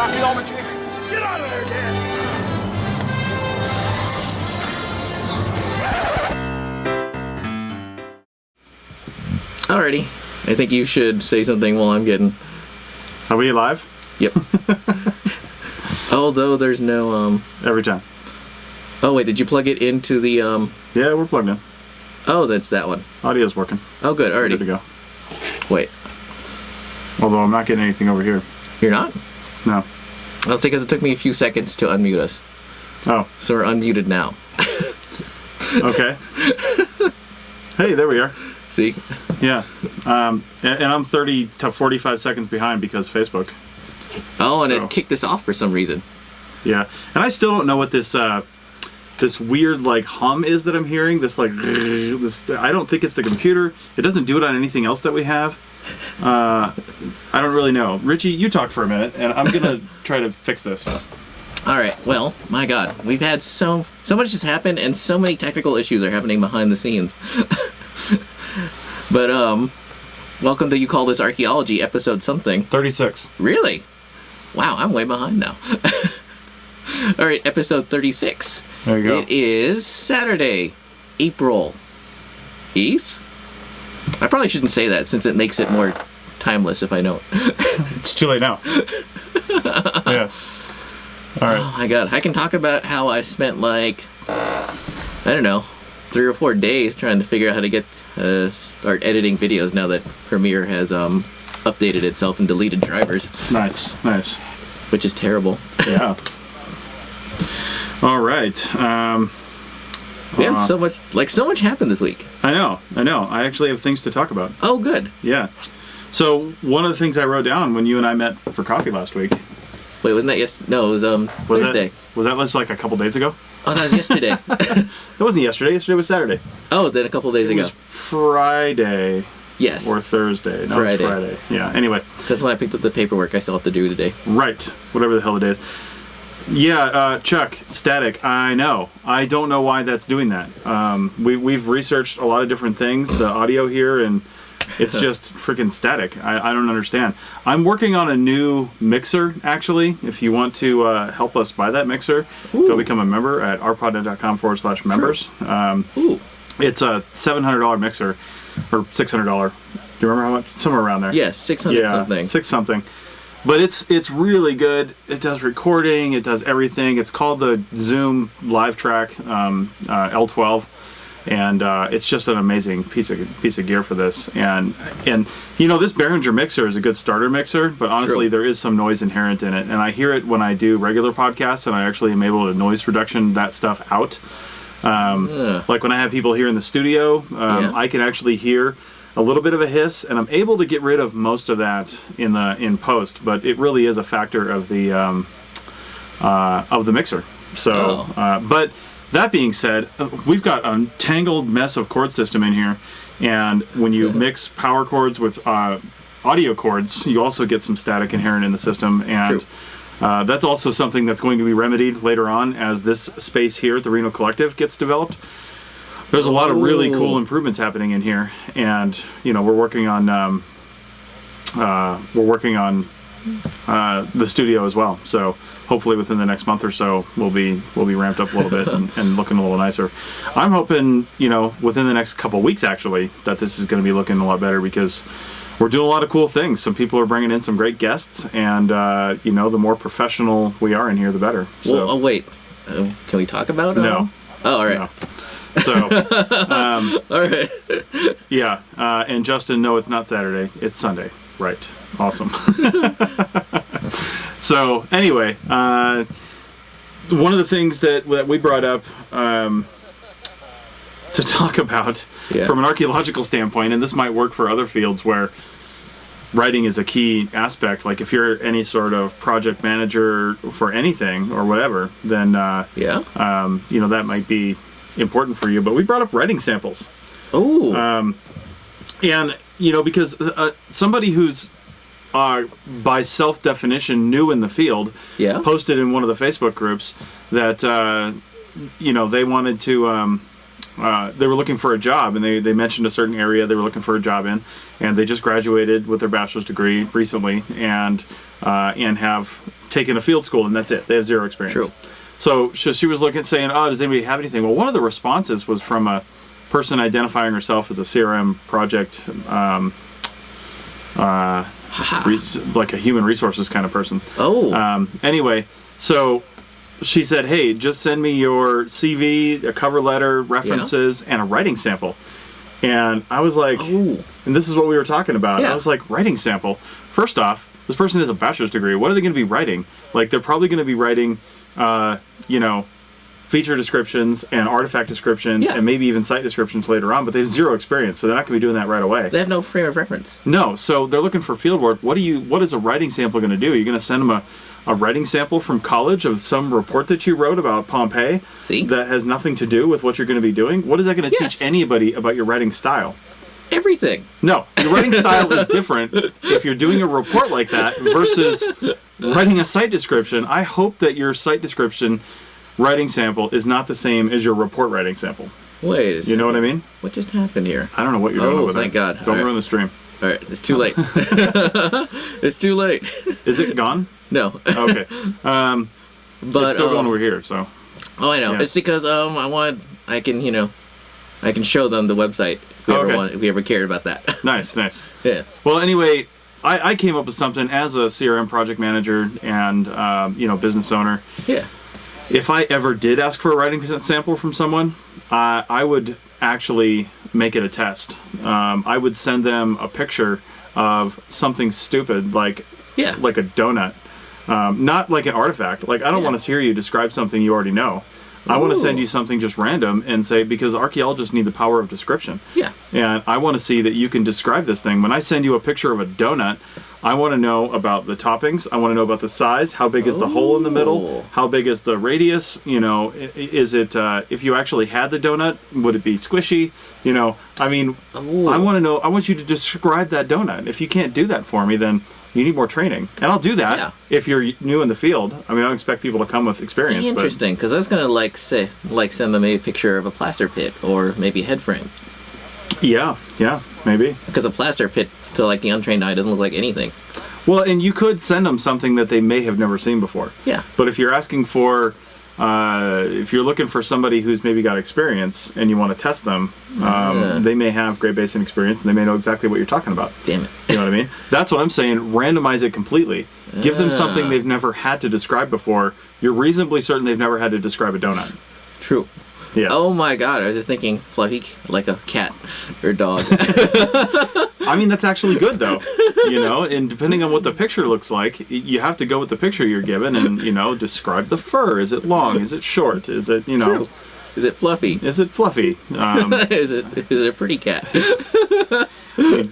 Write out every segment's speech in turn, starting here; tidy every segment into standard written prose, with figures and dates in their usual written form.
archaeology. Get out of there, Dan! Alrighty. I think you should say something while I'm getting... Are we live? Yep. Although there's no, Every time. Oh, wait, did you plug it into the, Yeah, we're plugged in. Oh, that's that one. Audio's working. Oh, good, We're already. good to go. Wait. Although I'm not getting anything over here. You're not? No. That's because it took me a few seconds to unmute us. Oh, So we're unmuted now. okay. Hey, there we are. See? Yeah. And I'm 30 to 45 seconds behind because Facebook. Oh, and So- it kicked us off for some reason. Yeah. And I still don't know what this this weird like hum is that I'm hearing. This like this. I don't think it's the computer. It doesn't do it on anything else that we have. I don't really know. Richie, you talk for a minute, and I'm gonna try to fix this. Alright, well, my god. We've had so much has happened, and so many technical issues are happening behind the scenes. But, welcome to You Call This Archaeology, episode something. 36. Really? Wow, I'm way behind now. Alright, episode 36. There you go. It is Saturday, April 8th? I probably shouldn't say that since it makes it more timeless if I know it. It's too late now. Yeah. All right. Oh my god, I can talk about how I spent like, I don't know, 3 or 4 days trying to figure out how to get, start editing videos now that Premiere has updated itself and deleted drivers, Nice. Nice. which is terrible. Yeah. All right. We have so much happened this week. I know. I actually have things to talk about. Oh, good. Yeah. So one of the things I wrote down when you and I met for coffee last week. Wait, wasn't that yesterday? No, it was Was Thursday. was that just like a couple days ago? Oh, that was yesterday. That wasn't yesterday. Yesterday was Saturday. Oh, then a couple days It ago. was Friday Yes. or Thursday. No, Friday. it's Friday. Yeah. Anyway. That's when I picked up the paperwork I still have to do today. Right. Whatever the hell it is. Yeah, Chuck, static. I know. I don't know why that's doing that. We've researched a lot of different things, the audio here, and it's just freaking static. I don't understand. I'm working on a new mixer, actually. If you want to help us buy that mixer, go become a member at arpodnet.com/members. Ooh. It's a $700 mixer, or $600. Do you remember how much? Somewhere around there. Yes, 600 something. 6 something. But it's really good. It does recording. It does everything. It's called the Zoom Live Track L12, and it's just an amazing piece of gear for this. And you know, this Behringer mixer is a good starter mixer, but honestly, True. there is some noise inherent in it, and I hear it when I do regular podcasts, and I actually am able to noise reduction that stuff out. Like when I have people here in the studio, Yeah. I can actually hear a little bit of a hiss, and I'm able to get rid of most of that in post. But it really is a factor of the mixer. So, but that being said, we've got a tangled mess of chord system in here, and when you mix power chords with audio chords, you also get some static inherent in the system, and True. that's also something that's going to be remedied later on as this space here at the Reno Collective gets developed. There's a lot of really cool improvements happening in here, and you know, we're working on the studio as well. So hopefully within the next month or so, we'll be ramped up a little bit and looking a little nicer. I'm hoping, you know, within the next couple weeks actually, that this is going to be looking a lot better because we're doing a lot of cool things. Some people are bringing in some great guests, and you know, the more professional we are in here, the better. So, Well, oh, wait. Can we talk about it? No. Oh, all right. No. So, All right. yeah, and Justin, no, it's not Saturday. It's Sunday. Right. Awesome. So, anyway, one of the things that we brought up to talk about from an archaeological standpoint, and this might work for other fields where writing is a key aspect. Like if you're any sort of project manager for anything or whatever, then you know, that might be important for you. But we brought up writing samples. Oh. And you know, because somebody who's by self-definition new in the field posted in one of the Facebook groups that you know, they wanted to they were looking for a job, and they mentioned a certain area they were looking for a job in, and they just graduated with their bachelor's degree recently, and and have taken a field school, and that's it. They have zero experience. True. So she was looking, saying, "Oh, does anybody have anything?" Well, one of the responses was from a person identifying herself as a CRM project, like a human resources kind of person. Oh. Anyway, so she said, "Hey, just send me your CV, a cover letter, references, and a writing sample." And I was like, Oh. and this is what we were talking about. Yeah. I was like, writing sample. First off, this person has a bachelor's degree. What are they going to be writing? Like, they're probably going to be writing, feature descriptions and artifact descriptions and maybe even site descriptions later on, but they have zero experience, so they're not going to be doing that right away. They have no frame of reference. No, so they're looking for field work. What is a writing sample going to do? You're going to send them a writing sample from college of some report that you wrote about Pompeii that has nothing to do with what you're going to be doing? What is that going to teach anybody about your writing style? Everything. No, your writing style is different if you're doing a report like that versus writing a site description. I hope that your site description writing sample is not the same as your report writing sample. Wait a second. You know what I mean? What just happened here? I don't know what you're doing over there. Oh, thank God. Don't ruin the stream. All right, it's too late. It's too late. Is it gone? No. Okay. But it's still going over here, so. Oh, I know. Yeah. It's because I can show them the website if we ever cared about that. Nice. Yeah. Well, anyway, I came up with something as a CRM project manager and business owner. Yeah. If I ever did ask for a writing sample from someone, I would actually make it a test. I would send them a picture of something stupid like a donut, not like an artifact. Like, I don't want to hear you describe something you already know. I want to send you something just random and say, because archaeologists need the power of description. Yeah. And I want to see that you can describe this thing. When I send you a picture of a donut, I want to know about the toppings. I want to know about the size. How big is the hole in the middle? How big is the radius? Is it, if you actually had the donut, would it be squishy? I want to know, I want you to describe that donut. If you can't do that for me, then you need more training. And I'll do that if you're new in the field. I don't expect people to come with experience. Interesting, because I was going to send them a picture of a plaster pit or maybe a head frame. Yeah, maybe. Because a plaster pit to the untrained eye doesn't look like anything. Well, and you could send them something that they may have never seen before. Yeah. But if you're asking for, if you're looking for somebody who's maybe got experience and you want to test them, they may have Great Basin experience and they may know exactly what you're talking about. Damn it. You know what I mean? That's what I'm saying. Randomize it completely. Give them something they've never had to describe before. You're reasonably certain they've never had to describe a donut. True. Yeah. Oh my God, I was just thinking fluffy, like a cat or a dog. That's actually good though, and depending on what the picture looks like, you have to go with the picture you're given and, describe the fur. Is it long? Is it short? Is it, True. Is it fluffy? Is it fluffy? Is it a pretty cat?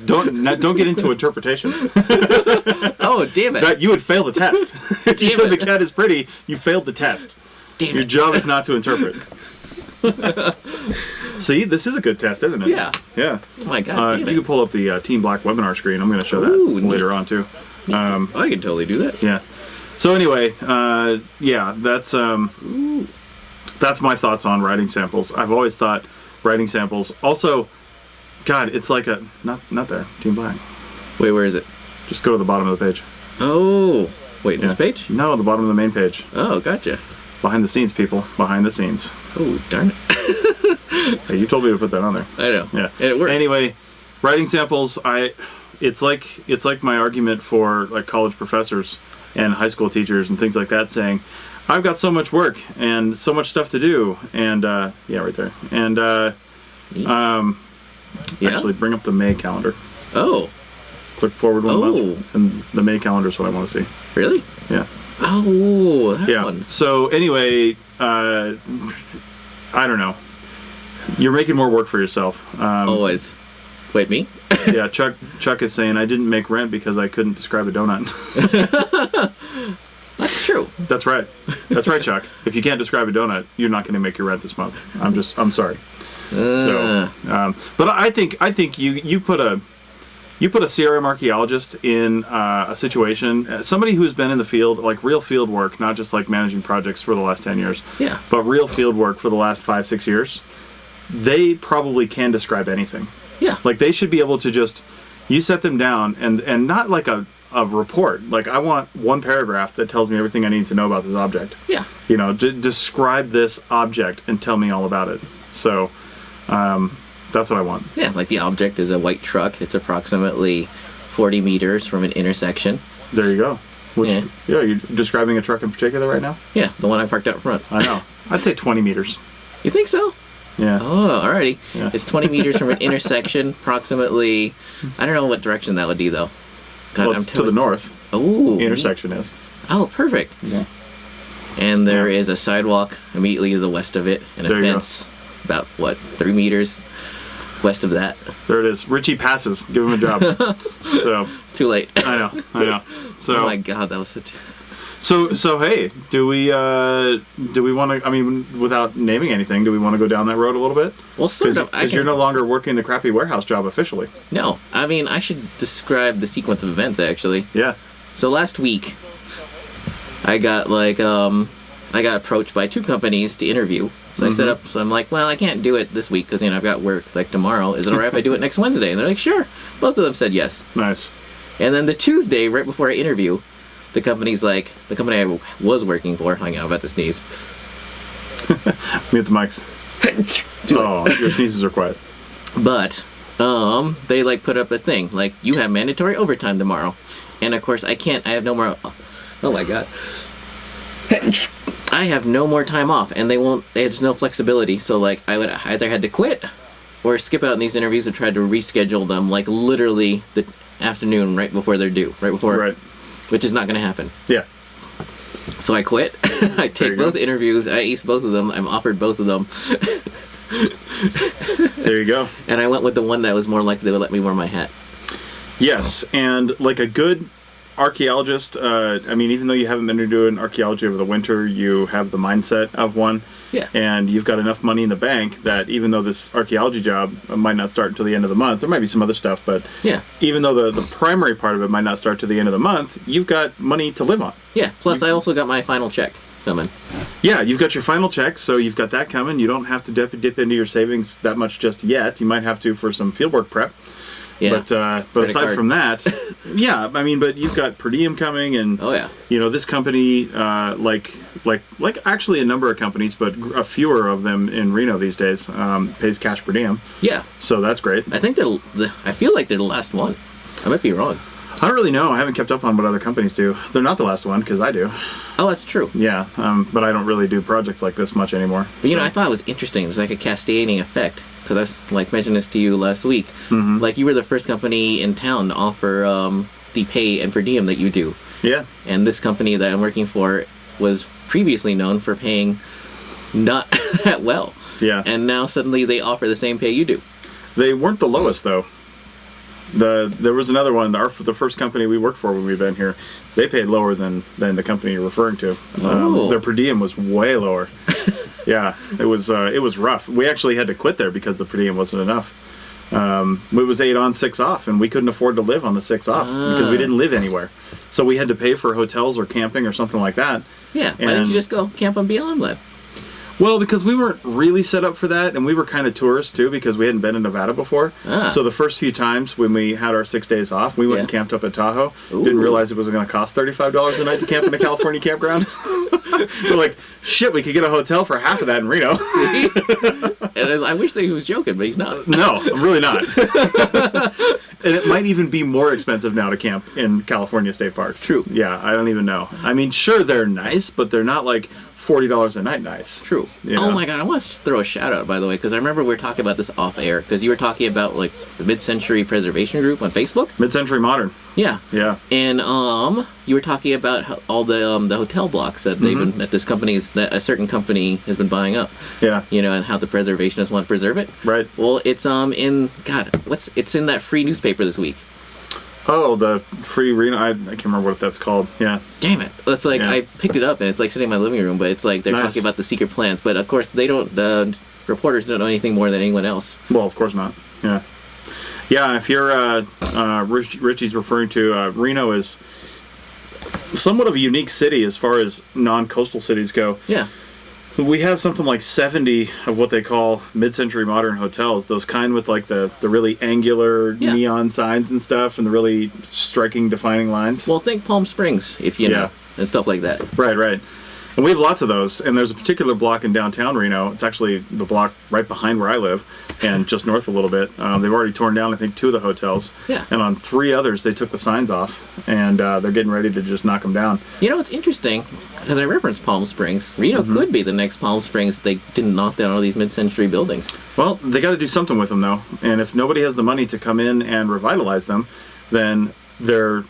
Don't get into interpretation. Oh, damn it. You would fail the test. If you said the cat is pretty, you failed the test. Damn Your job is not to interpret. See, this is a good test, isn't it? Yeah. Yeah. Oh my God. You can pull up the Team Black webinar screen. I'm going to show that later on too. I can totally do that. Yeah. So anyway, that's my thoughts on writing samples. I've always thought writing samples. Also, God, it's like a not there. Team Black. Wait, where is it? Just go to the bottom of the page. Oh, wait, this page? No, the bottom of the main page. Oh, gotcha. Behind the scenes, people. Behind the scenes. Oh, darn it. Hey, you told me to put that on there. I know. Yeah. And it works. Anyway, writing samples, it's like my argument for like college professors and high school teachers and things like that saying, I've got so much work and so much stuff to do. And right there. And actually bring up the May calendar. Oh. Click forward one month. And the May calendar is what I want to see. Really? Yeah. Oh, that one. So anyway, I don't know. You're making more work for yourself. Always. Wait, me? Yeah, Chuck is saying I didn't make rent because I couldn't describe a donut. That's true. That's right. That's right, Chuck. If you can't describe a donut, you're not going to make your rent this month. I'm sorry. But I think you put a CRM archaeologist in a situation, somebody who's been in the field, like real field work, not just like managing projects for the last 10 years, but real field work for the last 5-6 years, they probably can describe anything. Yeah. Like they should be able to you set them down and not like a a report. Like, I want one paragraph that tells me everything I need to know about this object. Yeah. You know, describe this object and tell me all about it. So, that's what I want. Yeah, like the object is a white truck. It's approximately 40 meters from an intersection. There you go. Yeah, you're describing a truck in particular right now? Yeah, the one I parked out front. I know. I'd say 20 meters. You think so? Yeah. Oh, alrighty. Yeah. It's 20 meters from an intersection, approximately. I don't know what direction that would be, though. God, Well, it's to the north. Oh. The intersection is. Oh, perfect. Yeah. And there is a sidewalk immediately to the west of it, and a There you fence about, 3 meters west of that. There it is. Richie passes. Give him a job. So. Too late. I know. So. Oh my God, that was such. So hey, do we want to? I mean, without naming anything, do we want to go down that road a little bit? Well, sort of. Because you're no longer working the crappy warehouse job officially. No, I mean, I should describe the sequence of events actually. Yeah. So last week, I got I got approached by 2 companies to interview. So I set up. So I'm like, well, I can't do it this week because I've got work like tomorrow. Is it alright if I do it next Wednesday? And they're like, sure. Both of them said yes. Nice. And then the Tuesday, right before I interview, the company I was working for, hang on, I'm about to sneeze. Mute the mics. Oh, your sneezes are quiet. But they put up a thing like, you have mandatory overtime tomorrow, and of course I have no more. Oh my God. I have no more time off, and there's no flexibility. So like, I would either had to quit or skip out in these interviews and try to reschedule them like literally the afternoon right before they're due, Right. Which is not going to happen. Yeah. So I quit. I take both interviews. I aced both of them. I'm offered both of them. There you go. And I went with the one that was more likely they would let me wear my hat. Yes, and like a good archaeologist, I mean, even though you haven't been doing archaeology over the winter, you have the mindset of one. Yeah. And you've got enough money in the bank that even though this archaeology job might not start until the end of the month, there might be some other stuff, but yeah, even though the primary part of it might not start to the end of the month, you've got money to live on. Yeah. Plus, I also got my final check coming. Yeah, you've got your final check, so you've got that coming. You don't have to dip into your savings that much just yet. You might have to for some fieldwork prep. Yeah. But aside from that, yeah, I mean, but you've got per diem coming, and oh yeah, you know, this company, like actually a number of companies, but a fewer of them in Reno these days, pays cash per diem. Yeah. So that's great. I think I feel like they're the last one. I might be wrong. I don't really know. I haven't kept up on what other companies do. They're not the last one because I do. Oh, that's true. Yeah, but I don't really do projects like this much anymore. But you know, I thought it was interesting. It was like a cascading effect. Because I was, mentioned this to you last week. Mm-hmm. Like, you were the first company in town to offer the pay and per diem that you do. Yeah. And this company that I'm working for was previously known for paying not that well. Yeah. And now suddenly they offer the same pay you do. They weren't the lowest, though. There was another one, the first company we worked for when we've been here, they paid lower than the company you're referring to. Oh. Their per diem was way lower. Yeah, it was rough. We actually had to quit there because the per diem wasn't enough. It was 8 on, 6 off, and we couldn't afford to live on the 6 off because we didn't live anywhere. So we had to pay for hotels or camping or something like that. Yeah, why didn't you just go camp on BLM then? Well, because we weren't really set up for that, and we were kind of tourists too because we hadn't been in Nevada before. So the first few times when we had our 6 days off, we went and camped up at Tahoe. Ooh. Didn't realize it was going to cost $35 a night to camp in a California campground. We're like, shit, we could get a hotel for half of that in Reno. See? And I wish that he was joking, but he's not. No, I'm really not. And it might even be more expensive now to camp in California state parks. True. Yeah, I don't even know. I mean, sure, they're nice, but they're not like $40 a night nice. True. You know? Oh my God, I want to throw a shout out, by the way, because I remember we were talking about this off air, because you were talking about like the Mid-Century Preservation Group on Facebook. Mid-Century Modern. Yeah. Yeah. And you were talking about how all the hotel blocks that they've been, that a certain company has been buying up. Yeah. You know, and how the preservationists want to preserve it. Right. Well, it's it's in that free newspaper this week. Oh, the free Reno. I can't remember what that's called. Yeah. Damn it! It's like I picked it up and it's like sitting in my living room, but it's like they're talking about the secret plans. But of course, the reporters don't know anything more than anyone else. Well, of course not. Yeah. Yeah. If you're Richie's referring to, Reno is somewhat of a unique city as far as non-coastal cities go. Yeah. We have something like 70 of what they call mid-century modern hotels. Those kind with like the really angular neon signs and stuff, and the really striking defining lines. Well, think Palm Springs, if you know, and stuff like that. Right. And we have lots of those, and there's a particular block in downtown Reno. It's actually the block right behind where I live, and just north a little bit. They've already torn down, I think, 2 of the hotels. Yeah. And on 3 others, they took the signs off, and they're getting ready to just knock them down. You know, it's interesting, because I referenced Palm Springs. Reno could be the next Palm Springs if they didn't knock down all these mid-century buildings. Well, they got to do something with them, though. And if nobody has the money to come in and revitalize them, then they're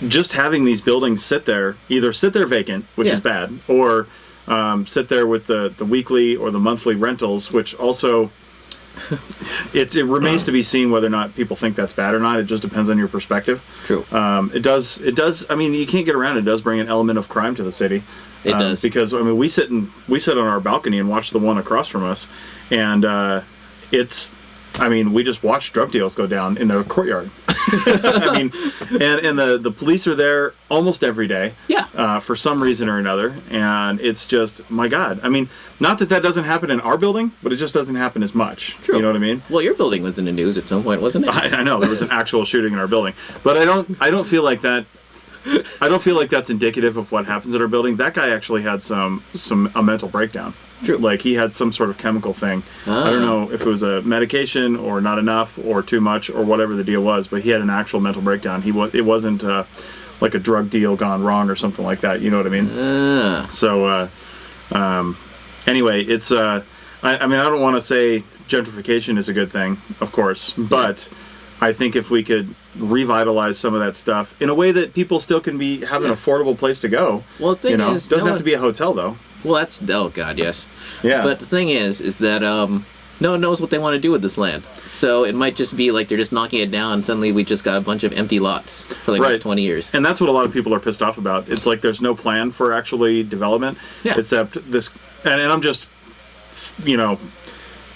just having these buildings either sit there vacant, which is bad, or sit there with the weekly or the monthly rentals, which also it remains to be seen whether or not people think that's bad or not. It just depends on your perspective. True. It does. I mean, you can't get around it. It does bring an element of crime to the city. It does, because I mean, we sit on our balcony and watch the one across from us, and it's. I mean, we just watch drug deals go down in the courtyard. I mean, and the police are there almost every day. Yeah. For some reason or another, and it's just, my God. I mean, not that doesn't happen in our building, but it just doesn't happen as much. True. You know what I mean? Well, your building was in the news at some point, wasn't it? I know there was an actual shooting in our building, but I don't feel like that. I don't feel like that's indicative of what happens at our building. That guy actually had a mental breakdown. True. Like he had some sort of chemical thing. I don't know if it was a medication or not enough or too much or whatever the deal was, but he had an actual mental breakdown. It wasn't like a drug deal gone wrong or something like that. You know what I mean? So anyway, it's I mean, I don't want to say gentrification is a good thing, of course, but I think if we could revitalize some of that stuff in a way that people still can have an affordable place to go. Well, the thing is, doesn't have to be a hotel though. Well, oh God, yes. Yeah. But the thing is that no one knows what they want to do with this land. So it might just be like they're just knocking it down, and suddenly we just got a bunch of empty lots for like the next 20 years. And that's what a lot of people are pissed off about. It's like there's no plan for actually development, except this. And I'm just,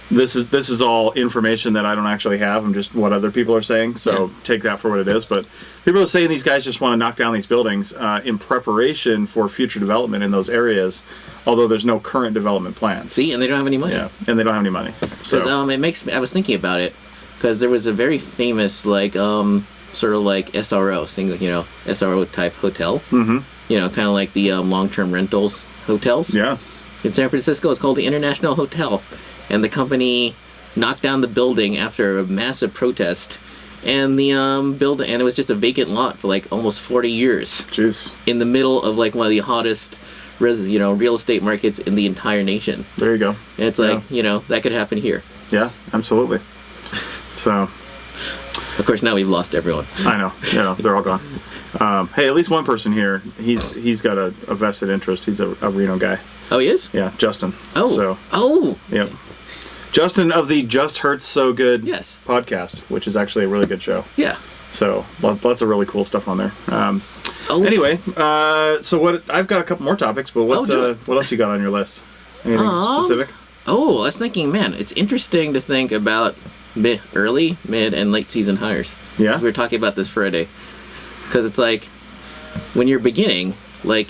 this is all information that I don't actually have. I'm just what other people are saying. So take that for what it is. But people are saying these guys just want to knock down these buildings in preparation for future development in those areas. Although there's no current development plans. See, and they don't have any money. Yeah, and they don't have any money. So it makes me. I was thinking about it because there was a very famous sort of like SRO, SRO type hotel. Mm-hmm. Kind of like the long-term rentals hotels. Yeah. In San Francisco, it's called the International Hotel, and the company knocked down the building after a massive protest, and the building, and it was just a vacant lot for like almost 40 years. Jeez. In the middle of like one of the hottest real estate markets in the entire nation. There you go. And it's like, that could happen here. Yeah, absolutely. So. Of course, now we've lost everyone. I know. They're all gone. Hey, at least one person here, he's got a vested interest. He's a Reno guy. Oh, he is? Yeah, Justin. Oh. Yep. Justin of the Just Hurts So Good podcast, which is actually a really good show. Yeah. So, lots of really cool stuff on there. Anyway, so what? I've got a couple more topics, but what else you got on your list? Anything specific? Oh, I was thinking, man, it's interesting to think about early, mid, and late season hires. Yeah. We were talking about this Friday. Because it's like, when you're beginning, like,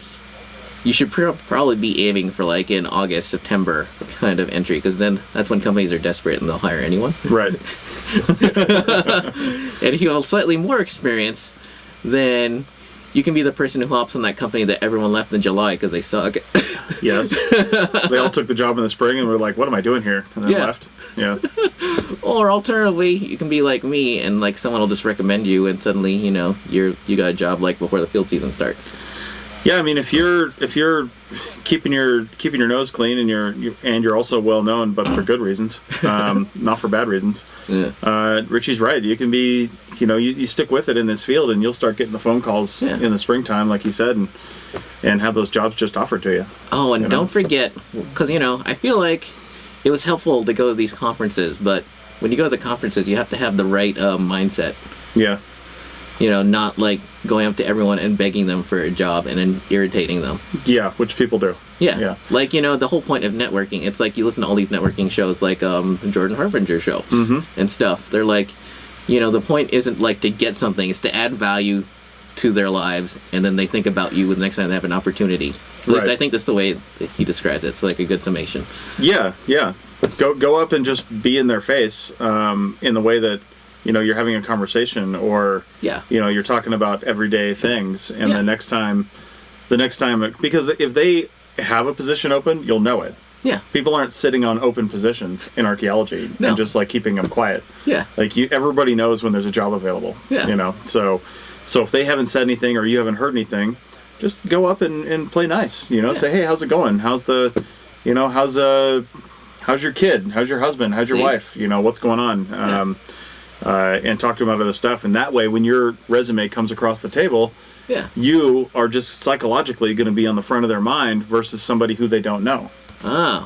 you should probably be aiming for like an August, September kind of entry, because then that's when companies are desperate and they'll hire anyone. Right. And if you have slightly more experience, then you can be the person who hops on that company that everyone left in July because they suck. Yes. They all took the job in the spring and were like, what am I doing here? And then left. Yeah. Or alternatively, you can be like me and like someone will just recommend you and suddenly, you got a job like before the field season starts. Yeah, I mean, if you're keeping your nose clean and you're also well known, but for good reasons, not for bad reasons. Yeah. Richie's right. You can be, you stick with it in this field, and you'll start getting the phone calls in the springtime, like you said, and have those jobs just offered to you. Oh, and don't forget, because I feel like it was helpful to go to these conferences, but when you go to the conferences, you have to have the right mindset. Yeah. Not like going up to everyone and begging them for a job and then irritating them. Yeah, which people do. Yeah. Like, the whole point of networking, it's like you listen to all these networking shows like Jordan Harbinger show and stuff. They're like, the point isn't like to get something, it's to add value to their lives, and then they think about you the next time they have an opportunity. At least Right. I think that's the way that he described it. It's like a good summation. Yeah, yeah. Go up and just be in their face in the way that you're having a conversation, or Yeah. you're talking about everyday things, and Yeah. the next time, because if they have a position open, you'll know it. Yeah. People aren't sitting on open positions in archaeology No. and just like keeping them quiet. Yeah. Like everybody knows when there's a job available. Yeah. So if they haven't said anything or you haven't heard anything, just go up and play nice. Say, hey, how's it going? How's your kid? How's your husband? How's your See? wife? What's going on? And talk to them about other stuff. And that way, when your resume comes across the table, Yeah. you are just psychologically going to be on the front of their mind versus somebody who they don't know.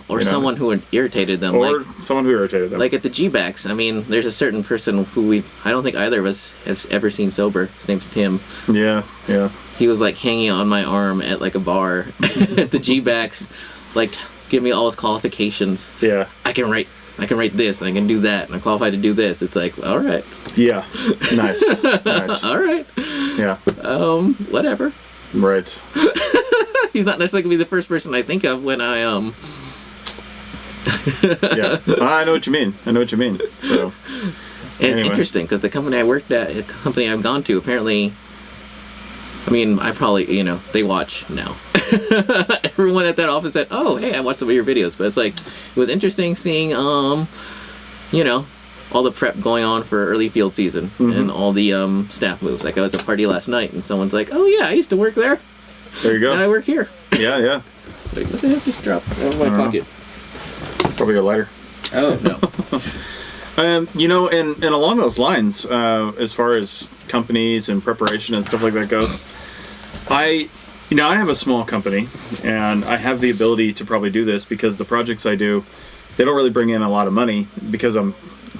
Or someone who irritated them. Or someone who irritated them. Like at the G-Backs, I mean, there's a certain person who I don't think either of us has ever seen sober. His name's Tim. Yeah. He was like hanging on my arm at like a bar at the G-Backs, like give me all his qualifications. Yeah. I can write this, and I can do that, and I'm qualified to do this. It's like, all right. Yeah. Nice. Nice. All right. Yeah. Whatever. Right. He's not necessarily gonna be the first person I think of when I Yeah. I know what you mean. So. And it's Anyway. interesting because the company I worked at, the company I've gone to, apparently, I mean, I probably, they watch now. Everyone at that office said, oh, hey, I watched some of your videos. But it's like, it was interesting seeing, all the prep going on for early field season and all the staff moves. Like, I was at a party last night and someone's like, oh, yeah, I used to work there. There you go. Now I work here. Yeah. Like, what the heck just dropped out of my pocket? Probably a lighter. Oh, no. And along those lines, as far as companies and preparation and stuff like that goes, I have a small company, and I have the ability to probably do this because the projects I do, they don't really bring in a lot of money because I'm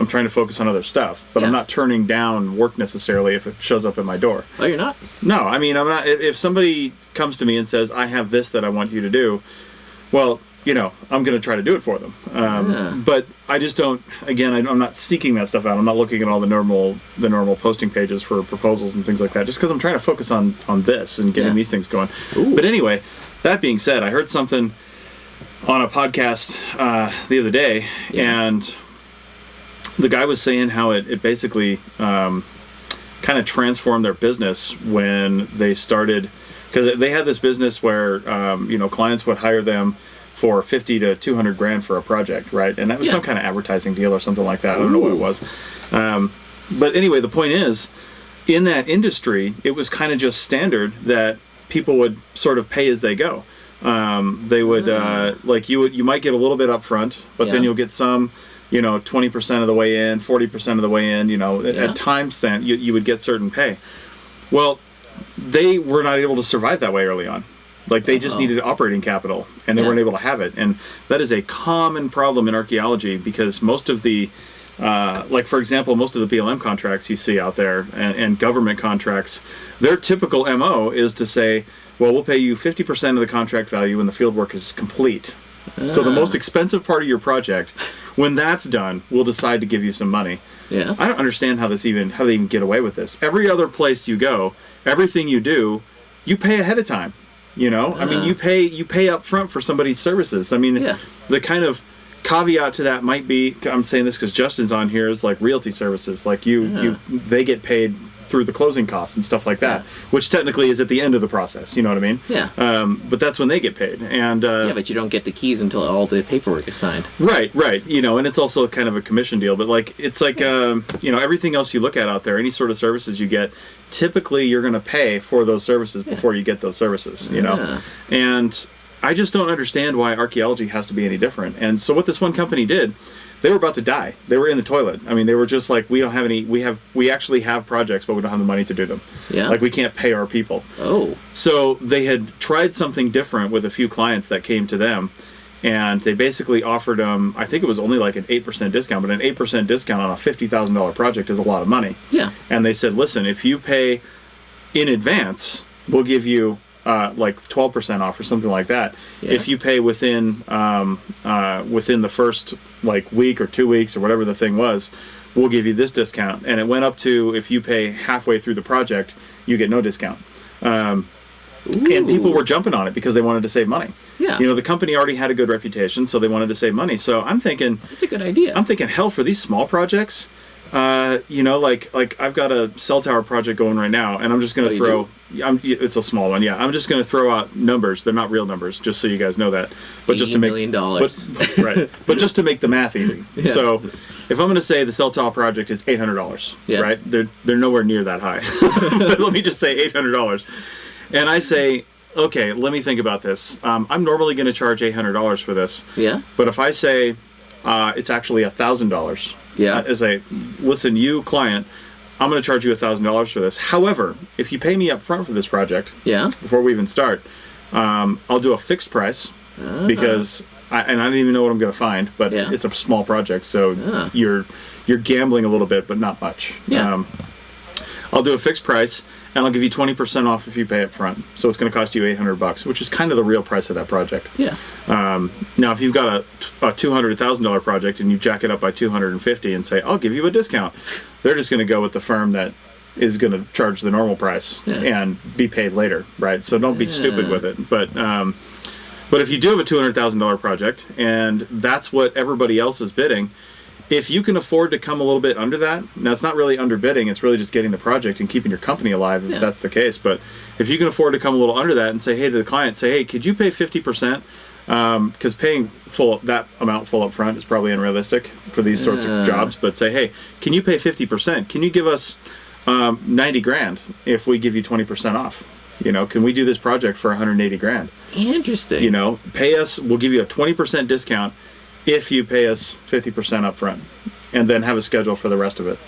trying to focus on other stuff. But I'm Yeah. not turning down work necessarily if it shows up at my door. Oh, you're not? No, I mean, I'm not. If somebody comes to me and says, I have this that I want you to do, well, I'm going to try to do it for them. But I just don't, again, I'm not seeking that stuff out. I'm not looking at all the normal posting pages for proposals and things like that, just because I'm trying to focus on this and getting these things going. Ooh. But anyway, that being said, I heard something on a podcast the other day, and the guy was saying how it basically kind of transformed their business when they started, because they had this business where clients would hire them for 50 to 200 grand for a project, right? And that was some kind of advertising deal or something like that. I don't know what it was. But anyway, the point is, in that industry, it was kind of just standard that people would sort of pay as they go. They would you might get a little bit up front, but then you'll get some 20% of the way in, 40% of the way in, at time stamp, you would get certain pay. Well, they were not able to survive that way early on. Like, they just needed operating capital, and they weren't able to have it. And that is a common problem in archaeology, because most of the, for example, most of the BLM contracts you see out there and government contracts, their typical MO is to say, well, we'll pay you 50% of the contract value when the field work is complete. So the most expensive part of your project, when that's done, we'll decide to give you some money. Yeah. I don't understand how they even get away with this. Every other place you go, everything you do, you pay ahead of time. I mean, you pay up front for somebody's services. I mean, the kind of caveat to that might be, I'm saying this because Justin's on here, is like realty services. Like they get paid through the closing costs and stuff like that, which technically is at the end of the process. You know what I mean? Yeah. But that's when they get paid. And but you don't get the keys until all the paperwork is signed. Right. And it's also kind of a commission deal. But it's like everything else you look at out there, any sort of services you get, typically you're going to pay for those services before you get those services. And I just don't understand why archaeology has to be any different. And so what this one company did, they were about to die. They were in the toilet. I mean, they were just like, we don't have any. We actually have projects, but we don't have the money to do them. Yeah. Like, we can't pay our people. Oh. So they had tried something different with a few clients that came to them, and they basically offered them, I think it was only like an 8% discount, but an 8% discount on a $50,000 project is a lot of money. Yeah. And they said, listen, if you pay in advance, we'll give you like 12% off or something like that. Yeah. If you pay within the first week or 2 weeks or whatever the thing was, we'll give you this discount. And it went up to, if you pay halfway through the project, you get no discount. And people were jumping on it because they wanted to save money. Yeah. You know, the company already had a good reputation, so they wanted to save money. So I'm thinking, It's a good idea. I'm thinking, hell, for these small projects, you know, like I've got a cell tower project going right now, and I'm just going to throw. It's a small one, yeah. I'm just going to throw out numbers. They're not real numbers, just so you guys know that. But just to make $80 million. right. But just to make the math easy. Yeah. So, if I'm going to say the cell tower project is $800, Yeah. right? They're nowhere near that high. But let me just say $800, and I say, okay, let me think about this. I'm normally going to charge $800 for this. Yeah. But if I say it's actually $1,000. Yeah. As a listen, you client, I'm going to charge you $1,000 for this. However, if you pay me up front for this project, Yeah. before we even start, I'll do a fixed price because I don't even know what I'm going to find, but Yeah. it's a small project, so you're gambling a little bit, but not much. Yeah. I'll do a fixed price, and I'll give you 20% off if you pay up front. So it's going to cost you $800, which is kind of the real price of that project. Yeah. Now, if you've got a $200,000 project and you jack it up by $250 and say, I'll give you a discount, they're just going to go with the firm that is going to charge the normal price and be paid later, right? So don't be stupid with it. But if you do have a $200,000 project and that's what everybody else is bidding, if you can afford to come a little bit under that, now it's not really underbidding, it's really just getting the project and keeping your company alive if that's the case. But if you can afford to come a little under that and say, hey, to the client, say, hey, could you pay 50%? Because paying that amount full up front is probably unrealistic for these sorts of jobs. But say, hey, can you pay 50%? Can you give us 90 grand if we give you 20% off? You know, can we do this project for 180 grand? Interesting. You know, pay us, we'll give you a 20% discount if you pay us 50% up front, and then have a schedule for the rest of it.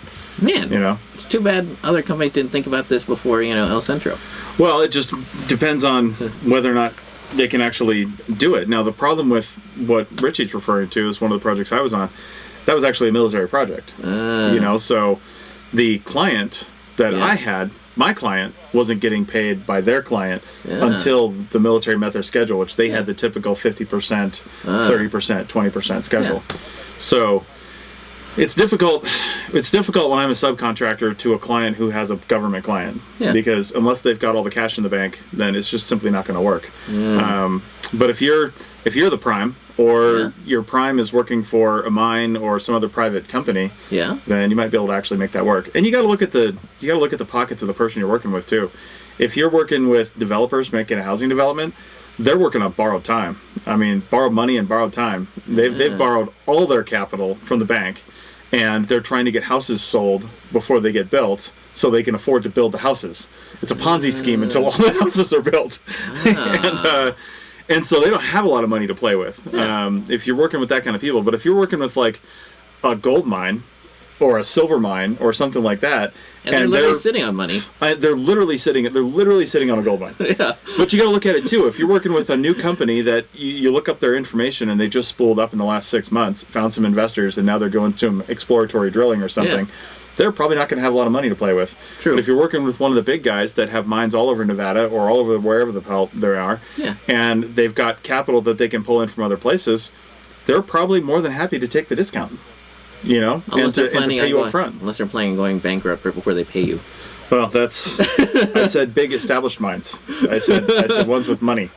Man, you know, it's too bad other companies didn't think about this before, El Centro. Well, it just depends on whether or not they can actually do it. Now, the problem with what Richie's referring to is one of the projects I was on. That was actually a military project. So the client that I had, my client, wasn't getting paid by their client until the military met their schedule, which they had the typical 50%, 30%, 20% schedule. So it's difficult. It's difficult when I'm a subcontractor to a client who has a government client because unless they've got all the cash in the bank, then it's just simply not going to work. But if you're the prime, or your prime is working for a mine or some other private company, then you might be able to actually make that work. And you got to look at the pockets of the person you're working with too. If you're working with developers making a housing development, they're working on borrowed time. I mean, borrowed money and borrowed time. They've borrowed all their capital from the bank, and they're trying to get houses sold before they get built so they can afford to build the houses. It's a Ponzi scheme until all the houses are built. And so they don't have a lot of money to play with if you're working with that kind of people. But if you're working with like a gold mine or a silver mine or something like that, and they're literally sitting on money. They're literally sitting on a gold mine. But you got to look at it too. If you're working with a new company that you look up their information and they just spooled up in the last 6 months, found some investors, and now they're going to exploratory drilling or something. They're probably not going to have a lot of money to play with. True. But if you're working with one of the big guys that have mines all over Nevada or all over wherever the hell there are, and they've got capital that they can pull in from other places, they're probably more than happy to take the discount. Unless they're planning and to pay you on up front. Unless they're planning on going bankrupt right before they pay you. Well, that's I said big established mines. I said ones with money.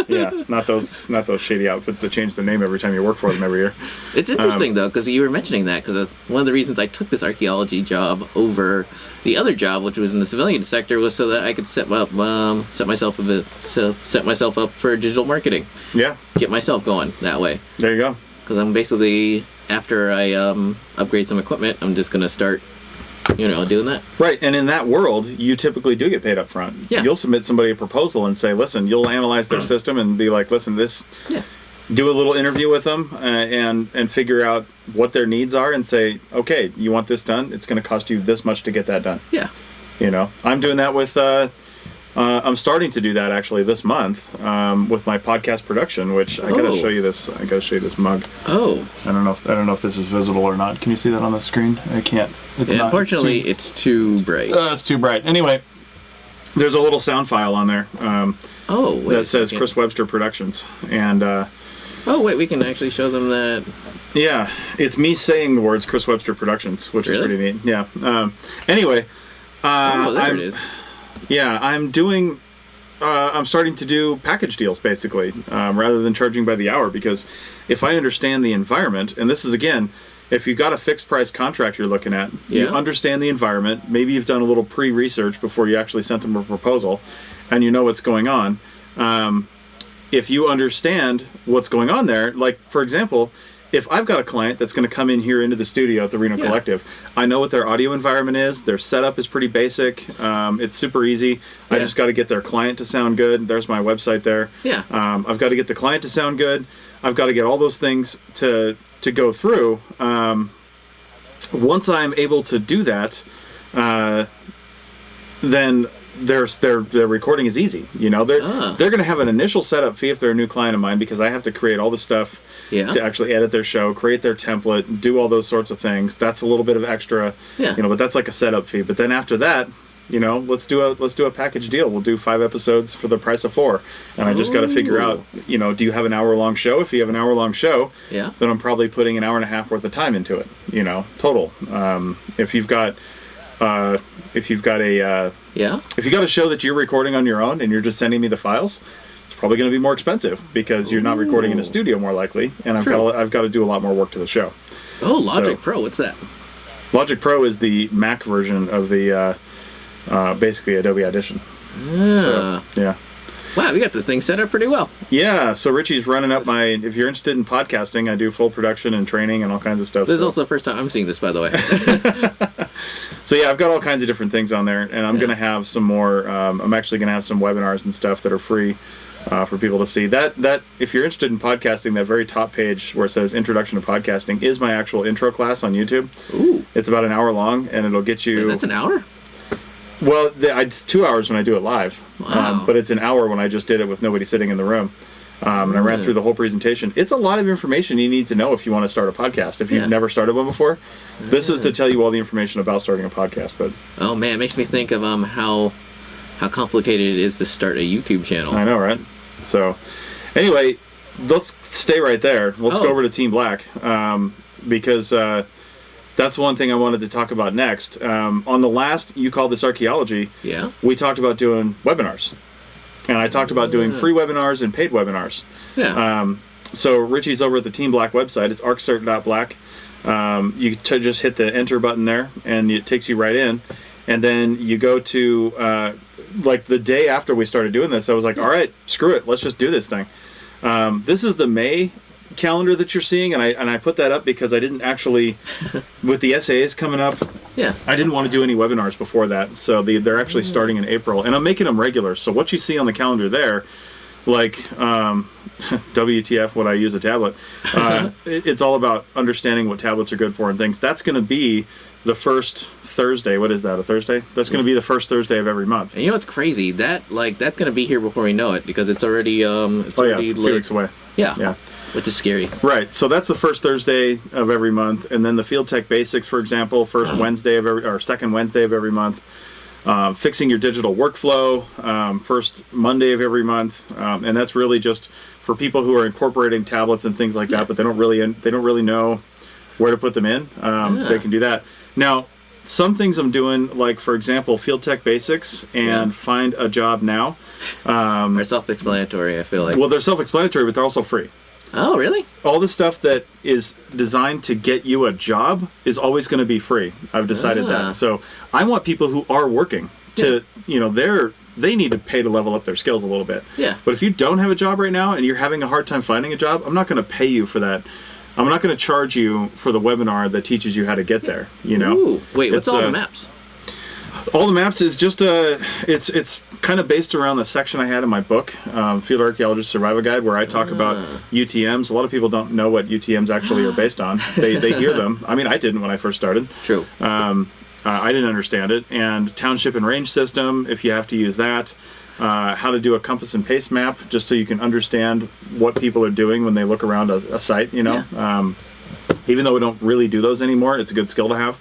Yeah, not those shady outfits that change their name every time you work for them every year. It's interesting though, because you were mentioning that, because one of the reasons I took this archaeology job over the other job, which was in the civilian sector, was so that I could set myself up for digital marketing. Yeah, get myself going that way. There you go. Because I'm basically, after I upgrade some equipment, I'm just gonna start doing that. Right, and in that world, you typically do get paid up front. Yeah. You'll submit somebody a proposal and say, listen, you'll analyze their system and be like, listen, do a little interview with them and figure out what their needs are and say, okay, you want this done? It's going to cost you this much to get that done. Yeah. I'm doing that with, I'm starting to do that actually this month with my podcast production, which I gotta show you this. I gotta show you this mug. Oh. I don't know if this is visible or not. Can you see that on the screen? I can't. It's not. Unfortunately, it's too bright. It's too bright. Anyway, there's a little sound file on there. That says Chris Webster Productions, and. Wait, we can actually show them that. Yeah, it's me saying the words Chris Webster Productions, which is pretty neat. Yeah. Anyway. There it is. Yeah, I'm doing I'm starting to do package deals, basically, rather than charging by the hour, because if I understand the environment, and this is, again, if you've got a fixed price contract you're looking at, you understand the environment, maybe you've done a little pre-research before you actually sent them a proposal, and you know what's going on. If you understand what's going on there, like, for example, if I've got a client that's going to come in here into the studio at the Reno Collective, I know what their audio environment is. Their setup is pretty basic. It's super easy. I just got to get their client to sound good. There's my website there. Yeah. I've got to get the client to sound good. I've got to get all those things to go through. Once I'm able to do that, then their recording is easy. You know, they're going to have an initial setup fee if they're a new client of mine, because I have to create all the stuff to actually edit their show, create their template, do all those sorts of things. That's a little bit of extra, you know, but that's like a setup fee. But then after that, you know, let's do a package deal. We'll do 5 episodes for the price of 4. And I just got to figure out, you know, do you have an hour-long show? If you have an hour-long show, then I'm probably putting an hour and a half worth of time into it, you know, total. If you've got a show that you're recording on your own and you're just sending me the files, it's probably going to be more expensive because you're not recording in a studio, more likely, and I've got to do a lot more work to the show. Oh, Logic Pro, what's that? Logic Pro is the Mac version of the basically Adobe Audition. So, yeah. Wow, we got this thing set up pretty well. Yeah, so Richie's running up if you're interested in podcasting, I do full production and training and all kinds of stuff. This is also the first time I'm seeing this, by the way. So yeah, I've got all kinds of different things on there, and I'm going to have some more, I'm actually going to have some webinars and stuff that are free for people to see. That if you're interested in podcasting, that very top page where it says Introduction to Podcasting is my actual intro class on YouTube. Ooh. It's about an hour long, and it'll get you... Wait, that's an hour? Well, it's 2 hours when I do it live. Wow. But it's an hour when I just did it with nobody sitting in the room. And I ran through the whole presentation. It's a lot of information you need to know if you want to start a podcast. If you've never started one before, this is to tell you all the information about starting a podcast. But oh man, it makes me think of how complicated it is to start a YouTube channel. I know, right? So anyway, let's stay right there. Let's go over to Team Black, because that's one thing I wanted to talk about next. On the last, you called this Archaeology, we talked about doing webinars. And I talked about doing free webinars and paid webinars. Yeah. So Richie's over at the Team Black website. It's arccert.black. You just hit the enter button there, and it takes you right in. And then you go to, like the day after we started doing this, I was like, all right, screw it. Let's just do this thing. This is the May calendar that you're seeing, and I put that up because I didn't actually, with the SAAs coming up, I didn't want to do any webinars before that, so they're actually starting in April, and I'm making them regular. So what you see on the calendar there, like WTF, would I use a tablet? It's all about understanding what tablets are good for and things. That's going to be the first Thursday. What is that, a Thursday? That's going to be the first Thursday of every month. And you know what's crazy? That's going to be here before we know it, because it's already it's a few weeks away. Yeah. Which is scary. Right, so that's the first Thursday of every month, and then the Field Tech Basics, for example, second Wednesday of every month. Fixing your digital workflow, first Monday of every month, and that's really just for people who are incorporating tablets and things like that, but they don't really know where to put them in. They can do that. Now, some things I'm doing, like for example, Field Tech Basics and Find a Job Now. They're self-explanatory, I feel like. Well, they're self-explanatory, but they're also free. Oh, really? All the stuff that is designed to get you a job is always going to be free. I've decided that. So I want people who are working to, you know, they need to pay to level up their skills a little bit. Yeah. But if you don't have a job right now and you're having a hard time finding a job, I'm not going to pay you for that. I'm not going to charge you for the webinar that teaches you how to get there, you know? Ooh. Wait, what's all the maps? All the maps is just it's kind of based around the section I had in my book, Field Archaeologist Survival Guide, where I talk about UTMs. A lot of people don't know what UTMs actually are based on. They hear them. I mean, I didn't when I first started. True. I didn't understand it. And township and range system, if you have to use that. How to do a compass and pace map, just so you can understand what people are doing when they look around a site, you know. Yeah. Even though we don't really do those anymore, it's a good skill to have.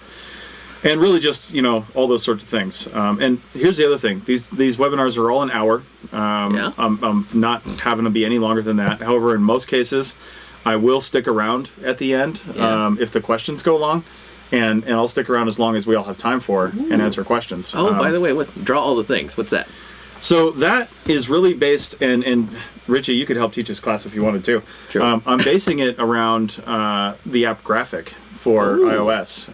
And really just, you know, all those sorts of things. And here's the other thing. These webinars are all an hour. I'm not having to be any longer than that. However, in most cases, I will stick around at the end if the questions go long. And I'll stick around as long as we all have time for and answer questions. Oh, by the way, draw all the things. What's that? So that is really based, and Richie, you could help teach this class if you wanted to. Sure. I'm basing it around the app Graphic for iOS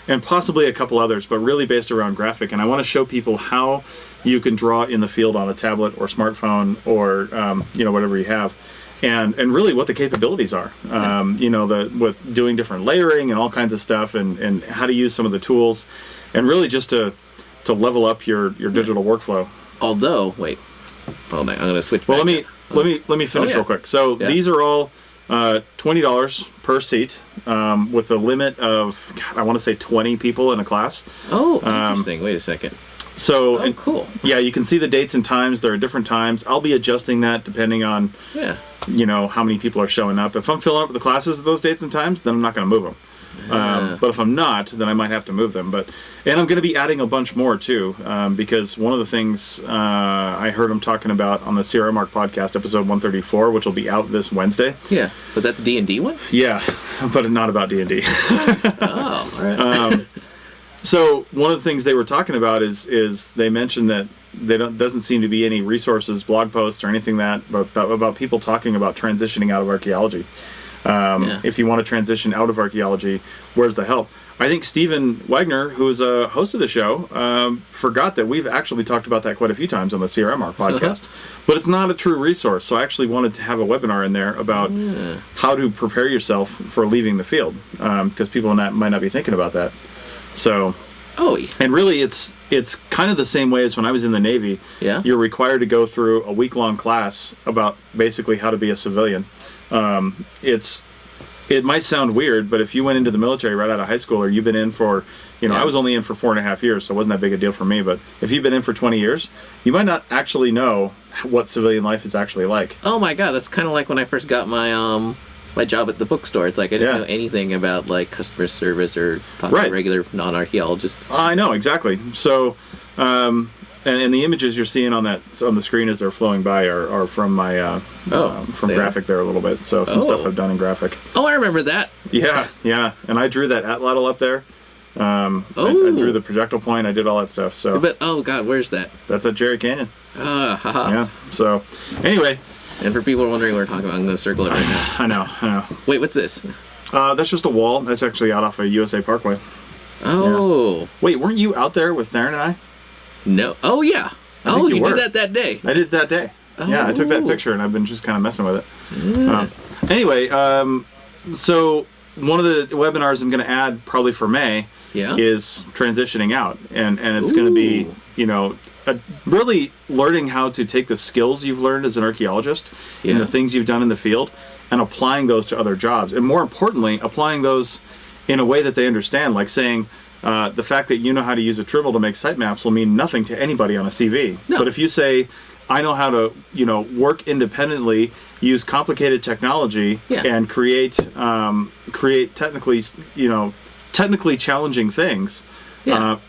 and possibly a couple others, but really based around Graphic. And I want to show people how you can draw in the field on a tablet or smartphone or whatever you have. And really what the capabilities are, with doing different layering and all kinds of stuff, and how to use some of the tools, and really just to level up your digital workflow. Although, wait, hold on, I'm gonna switch. Well, back let me finish real quick. So these are all $20 per seat, with a limit of I want to say 20 people in a class. Oh, interesting. Wait a second. So, cool. Yeah, you can see the dates and times. There are different times. I'll be adjusting that depending on, how many people are showing up. If I'm filling up the classes at those dates and times, then I'm not going to move them. But if I'm not, then I might have to move them. And I'm going to be adding a bunch more too, because one of the things I heard him talking about on the CRM Arc podcast, episode 134, which will be out this Wednesday. Yeah, was that the D&D one? Yeah, but not about D&D. Oh, all right. So one of the things they were talking about is they mentioned that doesn't seem to be any resources, blog posts, or anything about people talking about transitioning out of archaeology. If you want to transition out of archaeology, where's the help? I think Stephen Wagner, who's a host of the show, forgot that we've actually talked about that quite a few times on the CRMR podcast. But it's not a true resource, so I actually wanted to have a webinar in there about how to prepare yourself for leaving the field, because people might not be thinking about that. So, and really, it's kind of the same way as when I was in the Navy. Yeah. You're required to go through a week-long class about basically how to be a civilian. It might sound weird, but if you went into the military right out of high school, or you've been in for, I was only in for 4.5 years, so it wasn't that big a deal for me. But if you've been in for 20 years, you might not actually know what civilian life is actually like. Oh my God, that's kind of like when I first got my my job at the bookstore. It's like I didn't know anything about like customer service or talking to regular non-archaeologists. I know, exactly. So, and the images you're seeing on the screen as they're flowing by are from my Graphic there a little bit. So some stuff I've done in Graphic. Oh, I remember that. Yeah. And I drew that atlatl up there. I drew the projectile point. I did all that stuff. So. But oh God, where's that? That's at Jerry Canyon. Haha. Yeah. So, anyway. And for people wondering what we're talking about, I'm going to circle it right now. I know. Wait, what's this? That's just a wall. That's actually out off of USA Parkway. Oh. Yeah. Wait, weren't you out there with Theron and I? No. Oh, yeah. You did that day. I did that day. Oh. Yeah, I took that picture, and I've been just kind of messing with it. Anyway, so one of the webinars I'm going to add probably for May is transitioning out. And it's going to be, really learning how to take the skills you've learned as an archaeologist and the things you've done in the field and applying those to other jobs. And more importantly, applying those in a way that they understand, like saying the fact that you know how to use a Tribble to make sitemaps will mean nothing to anybody on a CV. No. But if you say, I know how to, work independently, use complicated technology and create technically challenging things,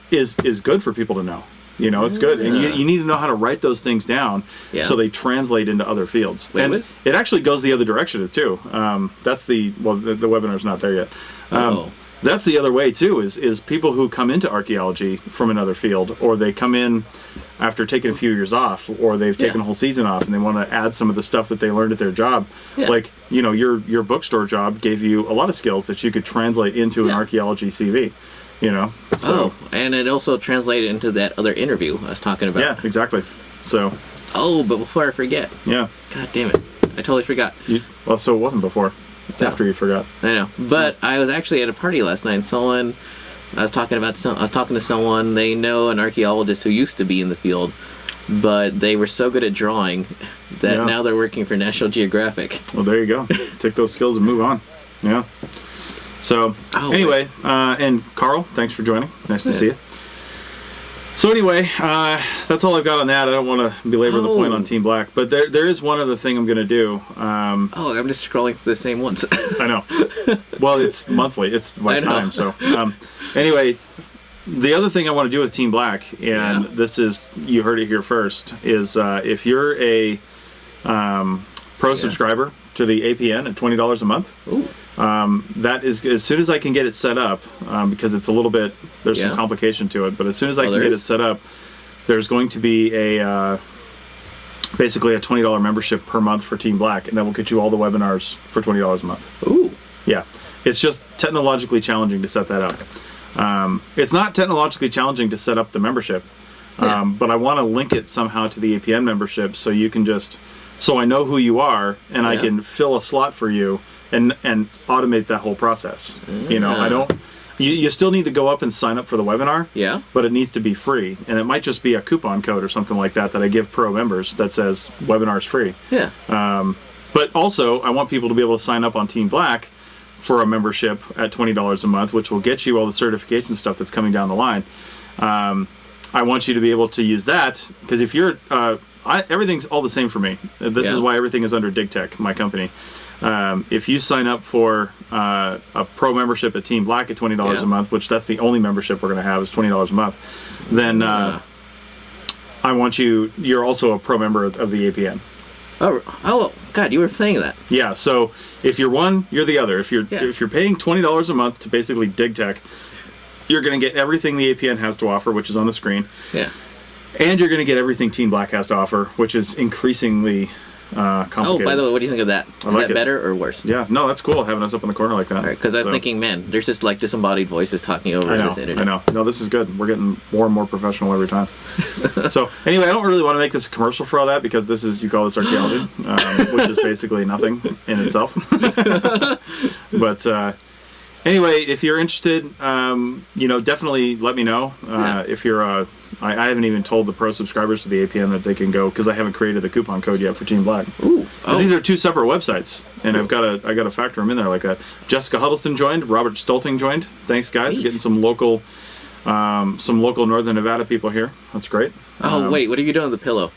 is good for people to know. It's good. And you need to know how to write those things down so they translate into other fields. And it actually goes the other direction, too. That's the webinar's not there yet. That's the other way, too, is people who come into archaeology from another field, or they come in after taking a few years off, or they've taken a whole season off, and they want to add some of the stuff that they learned at their job. Like, your bookstore job gave you a lot of skills that you could translate into an archaeology CV. So. And it also translated into that other interview I was talking about. Yeah, exactly. So. Oh, but before I forget. Yeah. God damn it. I totally forgot. So it wasn't before. It's after you forgot. I know. But I was actually at a party last night. I was talking to someone, they know an archaeologist who used to be in the field, but they were so good at drawing that now they're working for National Geographic. Well, there you go. Take those skills and move on. Yeah. So, anyway, and Carl, thanks for joining. Nice to see you. So anyway, that's all I've got on that. I don't want to belabor the point on Team Black, but there is one other thing I'm going to do. I'm just scrolling through the same ones. I know. Well, it's monthly. It's my time. So anyway, the other thing I want to do with Team Black, and this is, you heard it here first, is if you're a pro subscriber to the APN at $20 a month. Ooh. That is, as soon as I can get it set up, because it's a little bit, there's some complication to it, but as soon as I can get it set up, there's going to be a basically a $20 membership per month for Team Black, and that will get you all the webinars for $20 a month. Ooh. Yeah. It's just technologically challenging to set that up. It's not technologically challenging to set up the membership, but I want to link it somehow to the APN membership so you can just, so I know who you are and I can fill a slot for you and automate that whole process. You know, I don't, you still need to go up and sign up for the webinar, but it needs to be free. And it might just be a coupon code or something like that I give pro members that says webinar's free. Yeah. But also, I want people to be able to sign up on Team Black for a membership at $20 a month, which will get you all the certification stuff that's coming down the line. I want you to be able to use that, because if you're, everything's all the same for me. This is why everything is under DigTech, my company. If you sign up for a pro membership at Team Black at $20 a month, which that's the only membership we're going to have is $20 a month, then I want you're also a pro member of the APN. Oh, God, you were saying that. Yeah, so if you're one, you're the other. If you're paying $20 a month to basically DigTech, you're going to get everything the APN has to offer, which is on the screen. Yeah. And you're going to get everything Team Black has to offer, which is increasingly complicated. Oh, by the way, what do you think of that? Is that better or worse? Yeah, no, that's cool having us up in the corner like that. Because I'm thinking, man, there's just like disembodied voices talking over this internet. I know. No, this is good. We're getting more and more professional every time. So anyway, I don't really want to make this a commercial for all that, because this is, you call this archaeology, which is basically nothing in itself. But anyway, if you're interested, you know, definitely let me know. If you're I haven't even told the pro subscribers to the APN that they can go, because I haven't created the coupon code yet for Team Black. Ooh. These are two separate websites, and I got to factor them in there like that. Jessica Huddleston joined. Robert Stolting joined. Thanks, guys. We're getting some local Northern Nevada people here. That's great. Oh, wait, what are you doing with the pillow?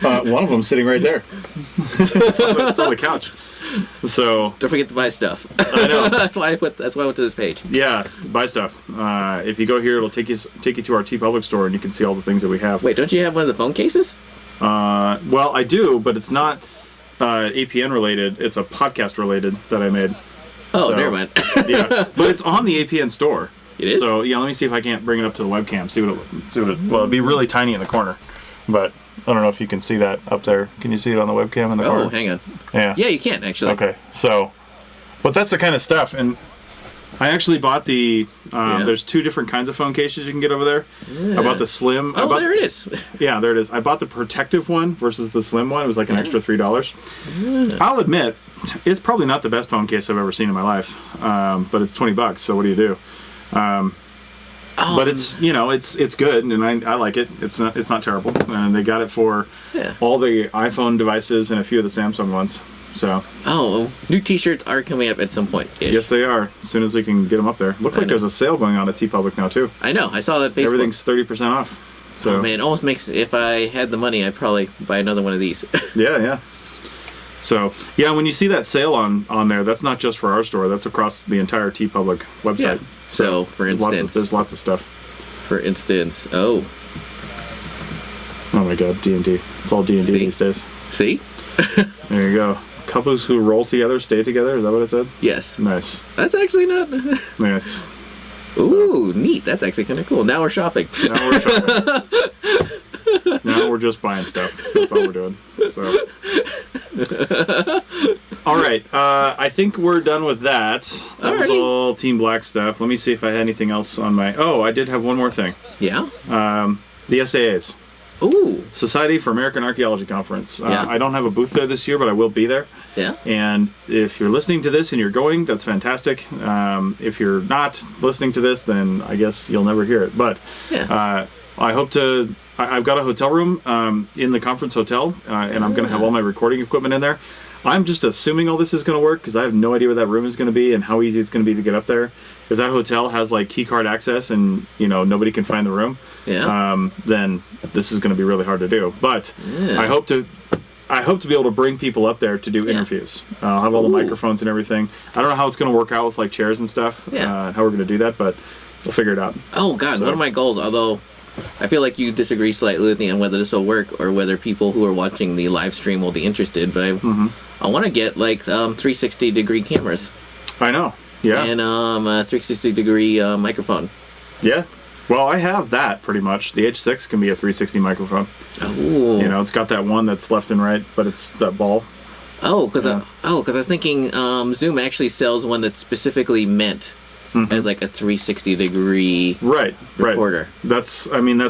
One of them sitting right there. It's on the couch. So don't forget to buy stuff. I know. That's why I went to this page. Yeah, buy stuff. If you go here, it'll take you to our TeePublic store, and you can see all the things that we have. Wait, don't you have one of the phone cases? Well, I do, but it's not APN related. It's a podcast related that I made. Oh, so, never mind. Yeah, but it's on the APN store. It is. So yeah, let me see if I can't bring it up to the webcam. Well, it'd be really tiny in the corner, but I don't know if you can see that up there. Can you see it on the webcam in the corner? Oh, hang on. Yeah. Yeah, you can actually. Okay, so, but that's the kind of stuff, and I actually bought the. There's two different kinds of phone cases you can get over there. Yeah. I bought the slim. Oh, there it is. Yeah, there it is. I bought the protective one versus the slim one. It was like an extra $3. Yeah. I'll admit, it's probably not the best phone case I've ever seen in my life, but it's $20. So what do you do? But it's, you know, it's good, and I like it. It's not terrible, and they got it for all the iPhone devices and a few of the Samsung ones. So new T-shirts are coming up at some point. Yes, they are. As soon as we can get them up there. Looks like there's a sale going on at TeePublic now too. I know. I saw that. Facebook. Everything's 30% off. So man, it almost makes. If I had the money, I'd probably buy another one of these. Yeah. So yeah, when you see that sale on there, that's not just for our store. That's across the entire TeePublic website. Yeah. So for instance, there's lots of stuff. For instance, oh my God, D&D. It's all D&D these days. See? There you go. Couples who roll together stay together. Is that what it said? Yes. Nice. That's actually not. Nice. Ooh, neat. That's actually kind of cool. Now we're shopping. Now we're just buying stuff. That's all we're doing. So. All right. I think we're done with that. That was all Team Black stuff. Let me see if I had anything else on my... Oh, I did have one more thing. Yeah? The SAAs. Ooh. Society for American Archaeology Conference. I don't have a booth there this year, but I will be there. Yeah. And if you're listening to this and you're going, that's fantastic. If you're not listening to this, then I guess you'll never hear it. But I hope to... I've got a hotel room in the conference hotel, and I'm going to have all my recording equipment in there. I'm just assuming all this is going to work, because I have no idea where that room is going to be and how easy it's going to be to get up there. If that hotel has like key card access and nobody can find the room, then this is going to be really hard to do. But I hope to be able to bring people up there to do interviews. I'll have all the microphones and everything. I don't know how it's going to work out with like chairs and stuff. How we're going to do that, but we'll figure it out. Oh God, one of my goals, although I feel like you disagree slightly with me on whether this will work or whether people who are watching the live stream will be interested, but I want to get like 360 degree cameras. I know. Yeah. And a 360 degree microphone. Yeah. Well, I have that pretty much. The H6 can be a 360 microphone. Oh. You know, it's got that one that's left and right, but it's that ball. Oh, because I was thinking Zoom actually sells one that's specifically meant as like a 360-degree recorder. That's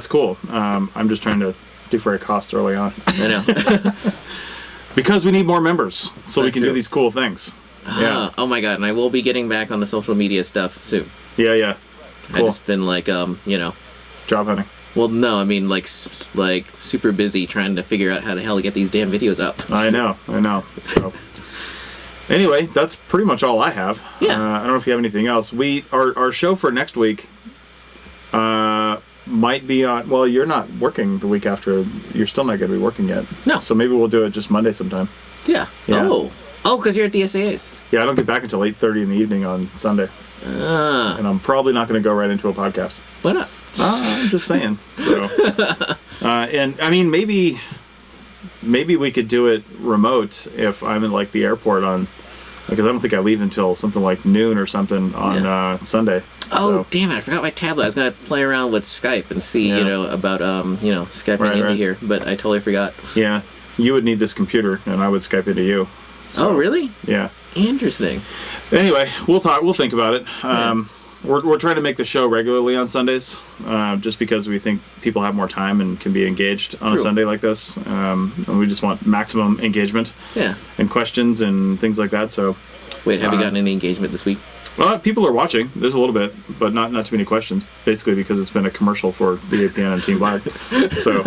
cool. I'm just trying to defray costs early on. I know. Because we need more members, so we can true. do these cool things. Yeah. Oh my god, and I will be getting back on the social media stuff soon. Yeah. Cool. I've just been like, you know. Job hunting. Well, no, I mean like super busy trying to figure out how the hell to get these damn videos up. I know. So, anyway, that's pretty much all I have. Yeah. I don't know if you have anything else. Our show for next week might be on. Well, you're not working the week after. You're still not going to be working yet. No. So maybe we'll do it just Monday sometime. Yeah. Oh, because you're at the SAAs. Yeah, I don't get back until 8:30 in the evening on Sunday, and I'm probably not going to go right into a podcast. Why not? I'm just saying. So, and I mean, maybe we could do it remote if I'm in like the airport on, because I don't think I leave until something like noon or something on Sunday. Oh, so. damn it! I forgot my tablet. I was gonna play around with Skype and see, you know, about Skyping into here, but I totally forgot. Yeah, you would need this computer, and I would Skype into you. So, oh, really? Yeah. Interesting. Anyway, we'll think about it. We're trying to make the show regularly on Sundays, just because we think people have more time and can be engaged on a Sunday like this. And we just want maximum engagement. Yeah. And questions and things like that. So. Wait, have you gotten any engagement this week? Well, people are watching. There's a little bit, but not too many questions. Basically, because it's been a commercial for the APN and Team Black. So,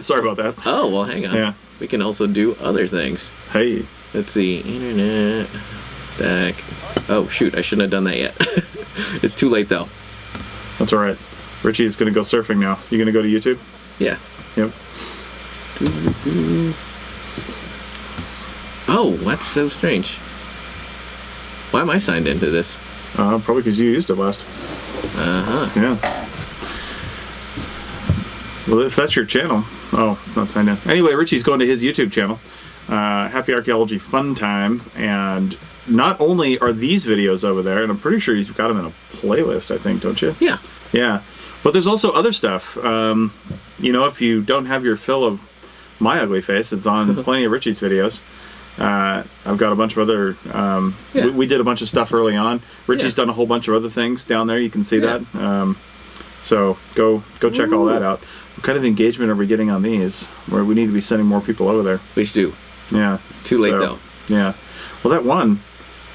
sorry about that. Oh, well, hang on. Yeah. We can also do other things. Hey. Let's see. Internet. Back. Oh, shoot. I shouldn't have done that yet. It's too late, though. That's all right. Richie's going to go surfing now. You going to go to YouTube? Yeah. Yep. Oh, that's so strange. Why am I signed into this? Probably because you used it last. Uh-huh. Yeah. Well, if that's your channel. Oh, it's not signed in. Anyway, Richie's going to his YouTube channel. Happy Archaeology Fun Time. And not only are these videos over there, and I'm pretty sure you've got them in a playlist, I think, don't you? Yeah. Yeah. But there's also other stuff. You know, if you don't have your fill of my ugly face, it's on plenty of Richie's videos. I've got a bunch of other. We did a bunch of stuff early on. Richie's done a whole bunch of other things down there. You can see that. So go check all that out. What kind of engagement are we getting on these? Where we need to be sending more people over there. We should do. Yeah. It's too late though. Yeah. Well, that one.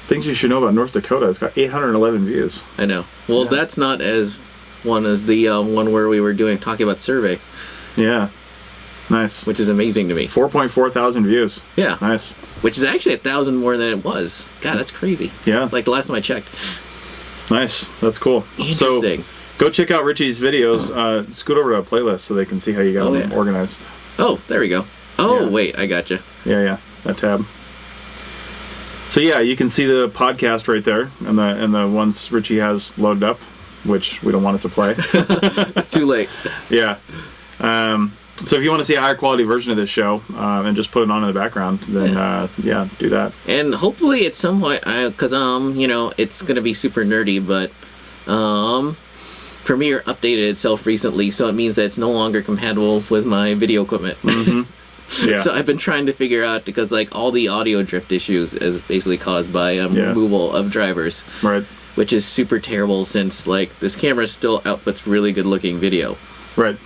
Things you should know about North Dakota. It's got 811 views. I know. Well, that's not as one as the one where we were talking about survey. Yeah. Nice. Which is amazing to me. 4.4 thousand views. Yeah. Nice. Which is actually 1,000 more than it was. God, that's crazy. Yeah. Like the last time I checked. Nice. That's cool. Interesting. So, go check out Richie's videos. Scoot over to a playlist so they can see how you got them organized. Oh, there we go. Oh, wait, I gotcha. Yeah. That tab. So yeah, you can see the podcast right there, and the ones Richie has loaded up, which we don't want it to play. It's too late. Yeah. So if you want to see a higher quality version of this show and just put it on in the background, then do that. And hopefully at some point, because you know, it's gonna be super nerdy, but Premiere updated itself recently, so it means that it's no longer compatible with my video equipment. Mm-hmm. Yeah. So I've been trying to figure out, because like all the audio drift issues is basically caused by removal of drivers. Right. Which is super terrible, since like this camera still outputs really good looking video. Right.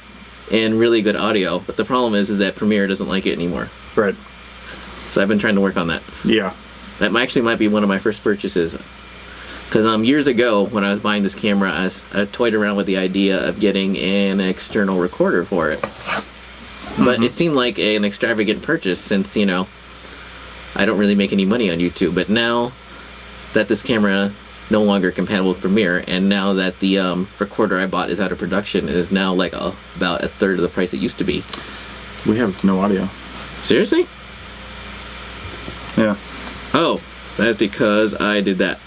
And really good audio, but the problem is that Premiere doesn't like it anymore. Right. So I've been trying to work on that. Yeah. That actually might be one of my first purchases. Because years ago, when I was buying this camera, I toyed around with the idea of getting an external recorder for it. But it seemed like an extravagant purchase, since, you know, I don't really make any money on YouTube. But now that this camera no longer compatible with Premiere, and now that the recorder I bought is out of production, it is now like about a third of the price it used to be. We have no audio. Seriously? Yeah. Oh, that's because I did that.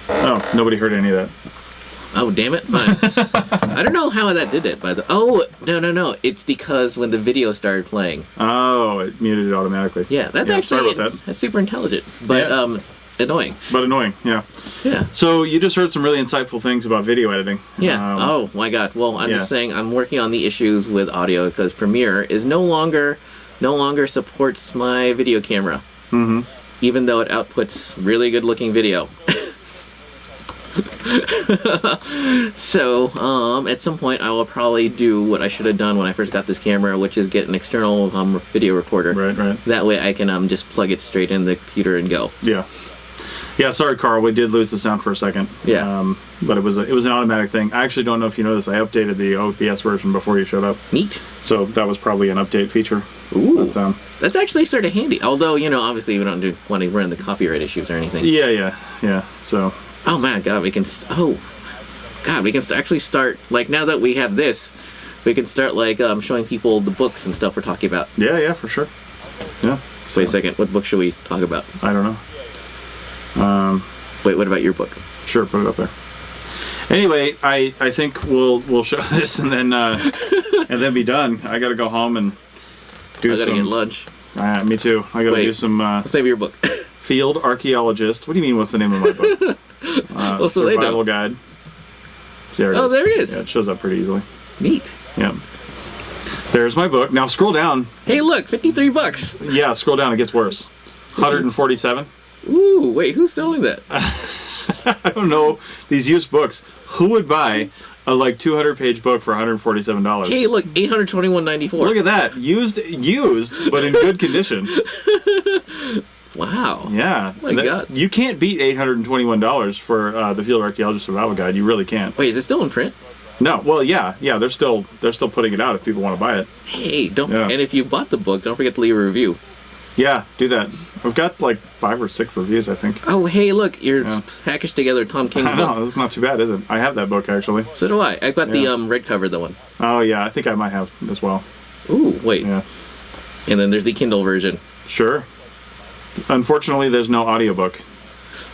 Oh, nobody heard any of that. Oh, damn it. Fine. I don't know how that did it, by the... Oh, no. It's because when the video started playing. Oh, it muted it automatically. Yeah, that's actually... Sorry about that. That's super intelligent. But annoying. But annoying, yeah. Yeah. So you just heard some really insightful things about video editing. Yeah. Oh my God. Well, I'm yeah. just saying I'm working on the issues with audio because Premiere is no longer supports my video camera. Mm-hmm. Even though it outputs really good looking video. So, at some point I will probably do what I should have done when I first got this camera, which is get an external video recorder. Right. That way I can just plug it straight in the computer and go. Yeah. Yeah, sorry, Carl. We did lose the sound for a second. Yeah. But it was an automatic thing. I actually don't know if you know this. I updated the OBS version before you showed up. Neat. So that was probably an update feature. Ooh. But, that's actually sort of handy. Although, obviously we don't want to run the copyright issues or anything. Yeah. So. Oh my God, we can. We can actually start, like, now that we have this, we can start, like, showing people the books and stuff we're talking about. Yeah, for sure. Yeah. Wait a second, what book should we talk about? I don't know. Wait, what about your book? Sure, put it up there. Anyway, I think we'll show this and then be done. I gotta go home and do some. I gotta get lunch. Me too. I gotta do some. What's the name of your book? Field Archaeologist. What do you mean? What's the name of my book? Well, so survival guide. There it is. Yeah, it shows up pretty easily. Neat. Yeah. There's my book. Now scroll down. Hey, look, $53. Yeah, scroll down. It gets worse. 147. Ooh, wait, who's selling that? I don't know. These used books. Who would buy a 200-page book for $147? Hey, look, $821.94. Look at that. Used, but in good condition. Wow. Yeah. My God. You can't beat $821 for the Field Archaeologist Survival Guide. You really can't. Wait, is it still in print? No. Well, yeah. They're still putting it out if people want to buy it. Hey, and if you bought the book, don't forget to leave a review. Yeah, do that. I've got 5 or 6 reviews, I think. Oh, hey, look, you're packaged together Tom King's book. No, that's not too bad, is it? I have that book, actually. So do I. I got the red cover, the one. Oh, yeah, I think I might have as well. Ooh, wait. Yeah. And then there's the Kindle version. Sure. Unfortunately, there's no audiobook.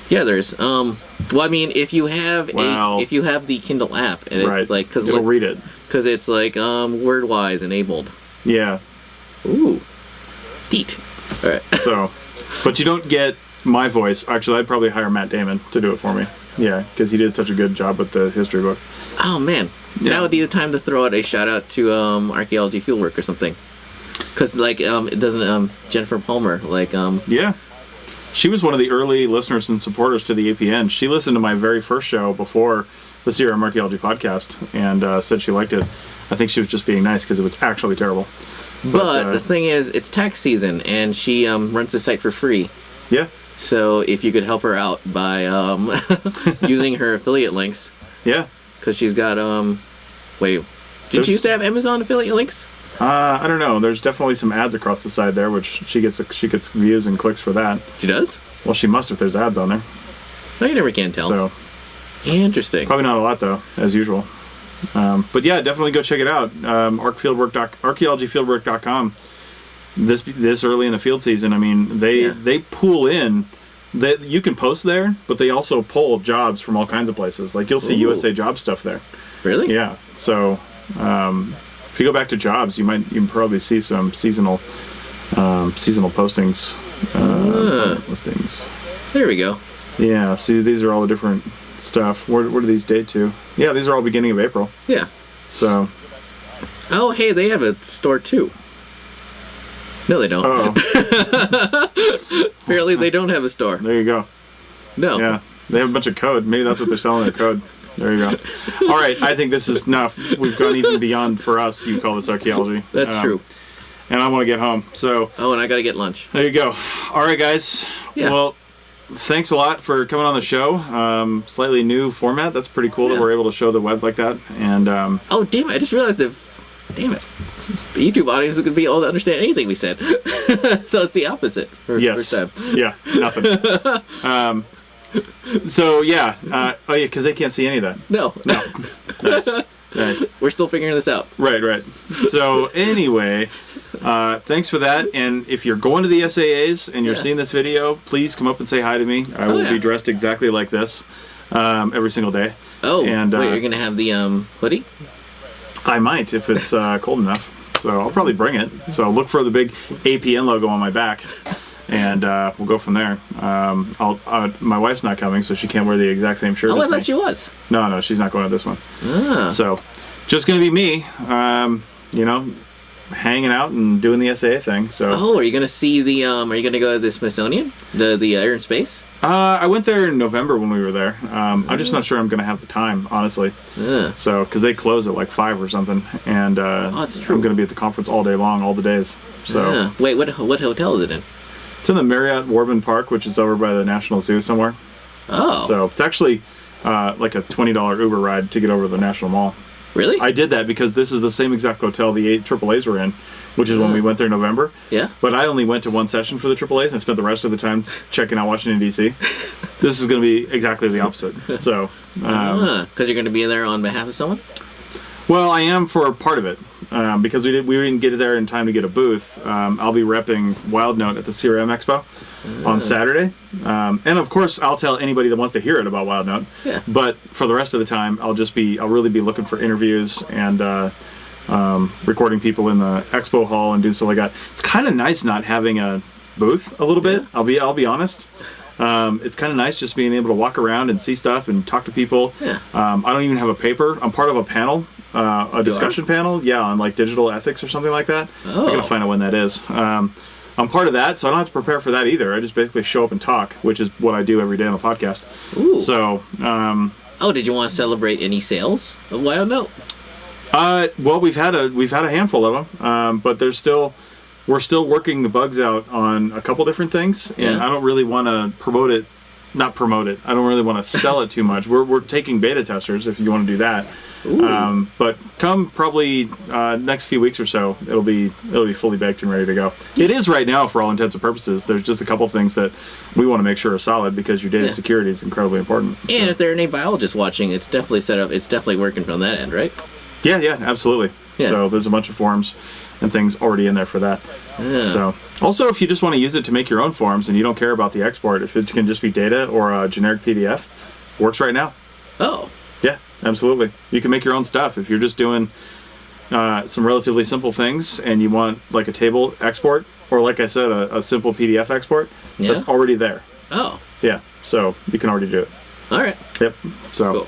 Yeah, there's. Well, I mean, if you have the Kindle app, and it's like, because it'll read it. Because it's like WordWise enabled. Yeah. Ooh. Neat. All right. So, but you don't get my voice. Actually, I'd probably hire Matt Damon to do it for me. Yeah, because he did such a good job with the history book. Oh man, Now would be the time to throw out a shout out to Archaeology Fieldwork or something. Because it doesn't Jennifer Palmer Yeah. She was one of the early listeners and supporters to the APN. She listened to my very first show before the CRM Archaeology podcast and said she liked it. I think she was just being nice because it was actually terrible. But the thing is, it's tax season, and she runs the site for free. Yeah. So if you could help her out by using her affiliate links. Yeah. Because she's got, did she used to have Amazon affiliate links? I don't know. There's definitely some ads across the side there, which she gets views and clicks for that. She does? Well, she must if there's ads on there. No, you never can tell. So interesting. Probably not a lot though, as usual. But yeah, definitely go check it out. Archaeologyfieldwork.com. This early in the field season, I mean, they pull in. You can post there, but they also pull jobs from all kinds of places. Like you'll see USA Job stuff there. Really? Yeah. So if you go back to jobs, you can probably see some seasonal postings. Listings. There we go. Yeah. See, these are all the different stuff. Where do these date to? Yeah, these are all beginning of April. Yeah. So. Oh, hey, they have a store too. No, they don't. Apparently, they don't have a store. There you go. No. Yeah, they have a bunch of code. Maybe that's what they're selling, their code. There you go. All right, I think this is enough. We've gone even beyond, for us, you call this archaeology. That's true. And I want to get home, so. Oh, and I got to get lunch. There you go. All right, guys. Yeah. Well, thanks a lot for coming on the show. Slightly new format. That's pretty cool that we're able to show the web like that. And oh, damn it. I just realized the YouTube audience is going to be able to understand anything we said. So it's the opposite. Yes. Yeah, nothing. So, yeah. Because they can't see any of that. No. Nice. We're still figuring this out. Right. So, anyway, thanks for that. And if you're going to the SAAs and you're seeing this video, please come up and say hi to me. I will be dressed exactly like this every single day. Oh, and wait, you're going to have the hoodie? I might if it's cold enough. So I'll probably bring it. So look for the big APN logo on my back. and we'll go from there. My wife's not coming, so she can't wear the exact same shirt Oh, I as me. thought she was. No, she's not going to this one. Ah. So, just gonna be me, hanging out and doing the SAA thing. So. Oh, are you gonna see the? Are you gonna go to the Smithsonian, the Air and Space? I went there in November when we were there. I'm just not sure I'm gonna have the time, honestly. Yeah. So, because they close at like 5 or something, and that's true. I'm gonna be at the conference all day long, all the days. So. Yeah. Wait, what hotel is it in? It's in the Marriott Warburton Park, which is over by the National Zoo somewhere. Oh. So it's actually like a $20 Uber ride to get over to the National Mall. Really? I did that because this is the same exact hotel the 8 AAAs were in, which is when we went there in November. Yeah. But I only went to one session for the AAAs and spent the rest of the time checking out Washington, D.C. This is going to be exactly the opposite. So. Because you're going to be there on behalf of someone? Well, I am for part of it. Because we didn't get there in time to get a booth. I'll be repping WildNote at the CRM Expo on Saturday, and of course I'll tell anybody that wants to hear it about WildNote. Yeah. But for the rest of the time, I'll really be looking for interviews and recording people in the expo hall and doing stuff like that. It's kind of nice not having a booth a little bit. I'll be honest. It's kind of nice just being able to walk around and see stuff and talk to people. Yeah. I don't even have a paper. I'm part of a panel. A discussion panel, on like digital ethics or something like that. Oh. I gotta find out when that is. I'm part of that, so I don't have to prepare for that either. I just basically show up and talk, which is what I do every day on the podcast. Ooh. So, did you want to celebrate any sales of WildNote? well, we've had a handful of them, but we're still working the bugs out on a couple different things, and I don't really want to promote it. Not promote it. I don't really want to sell it too much. We're taking beta testers if you want to do that. But come probably next few weeks or so, it'll be fully baked and ready to go. It is right now for all intents and purposes. There's just a couple things that we want to make sure are solid because your data security is incredibly important. And if there are any biologists watching, it's definitely set up. It's definitely working from that end, right? Yeah, absolutely. Yeah. So there's a bunch of forms and things already in there for that. Yeah. So also, if you just want to use it to make your own forms and you don't care about the export, if it can just be data or a generic PDF, works right now. Oh. Yeah, absolutely. You can make your own stuff. If you're just doing some relatively simple things and you want like a table export, or like I said, a simple PDF export, that's already there. Oh. Yeah, so you can already do it. All right. Yep. So, Cool.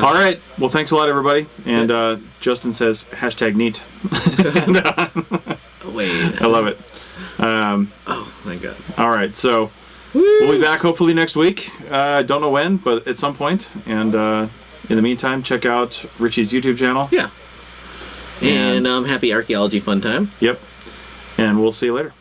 All right. Well, thanks a lot, everybody. And Justin says #neat. Wait. I love it. Oh my God. All right. So we'll be back hopefully next week. Don't know when, but at some point. And in the meantime, check out Richie's YouTube channel. Yeah. And happy archaeology fun time. Yep. And we'll see you later.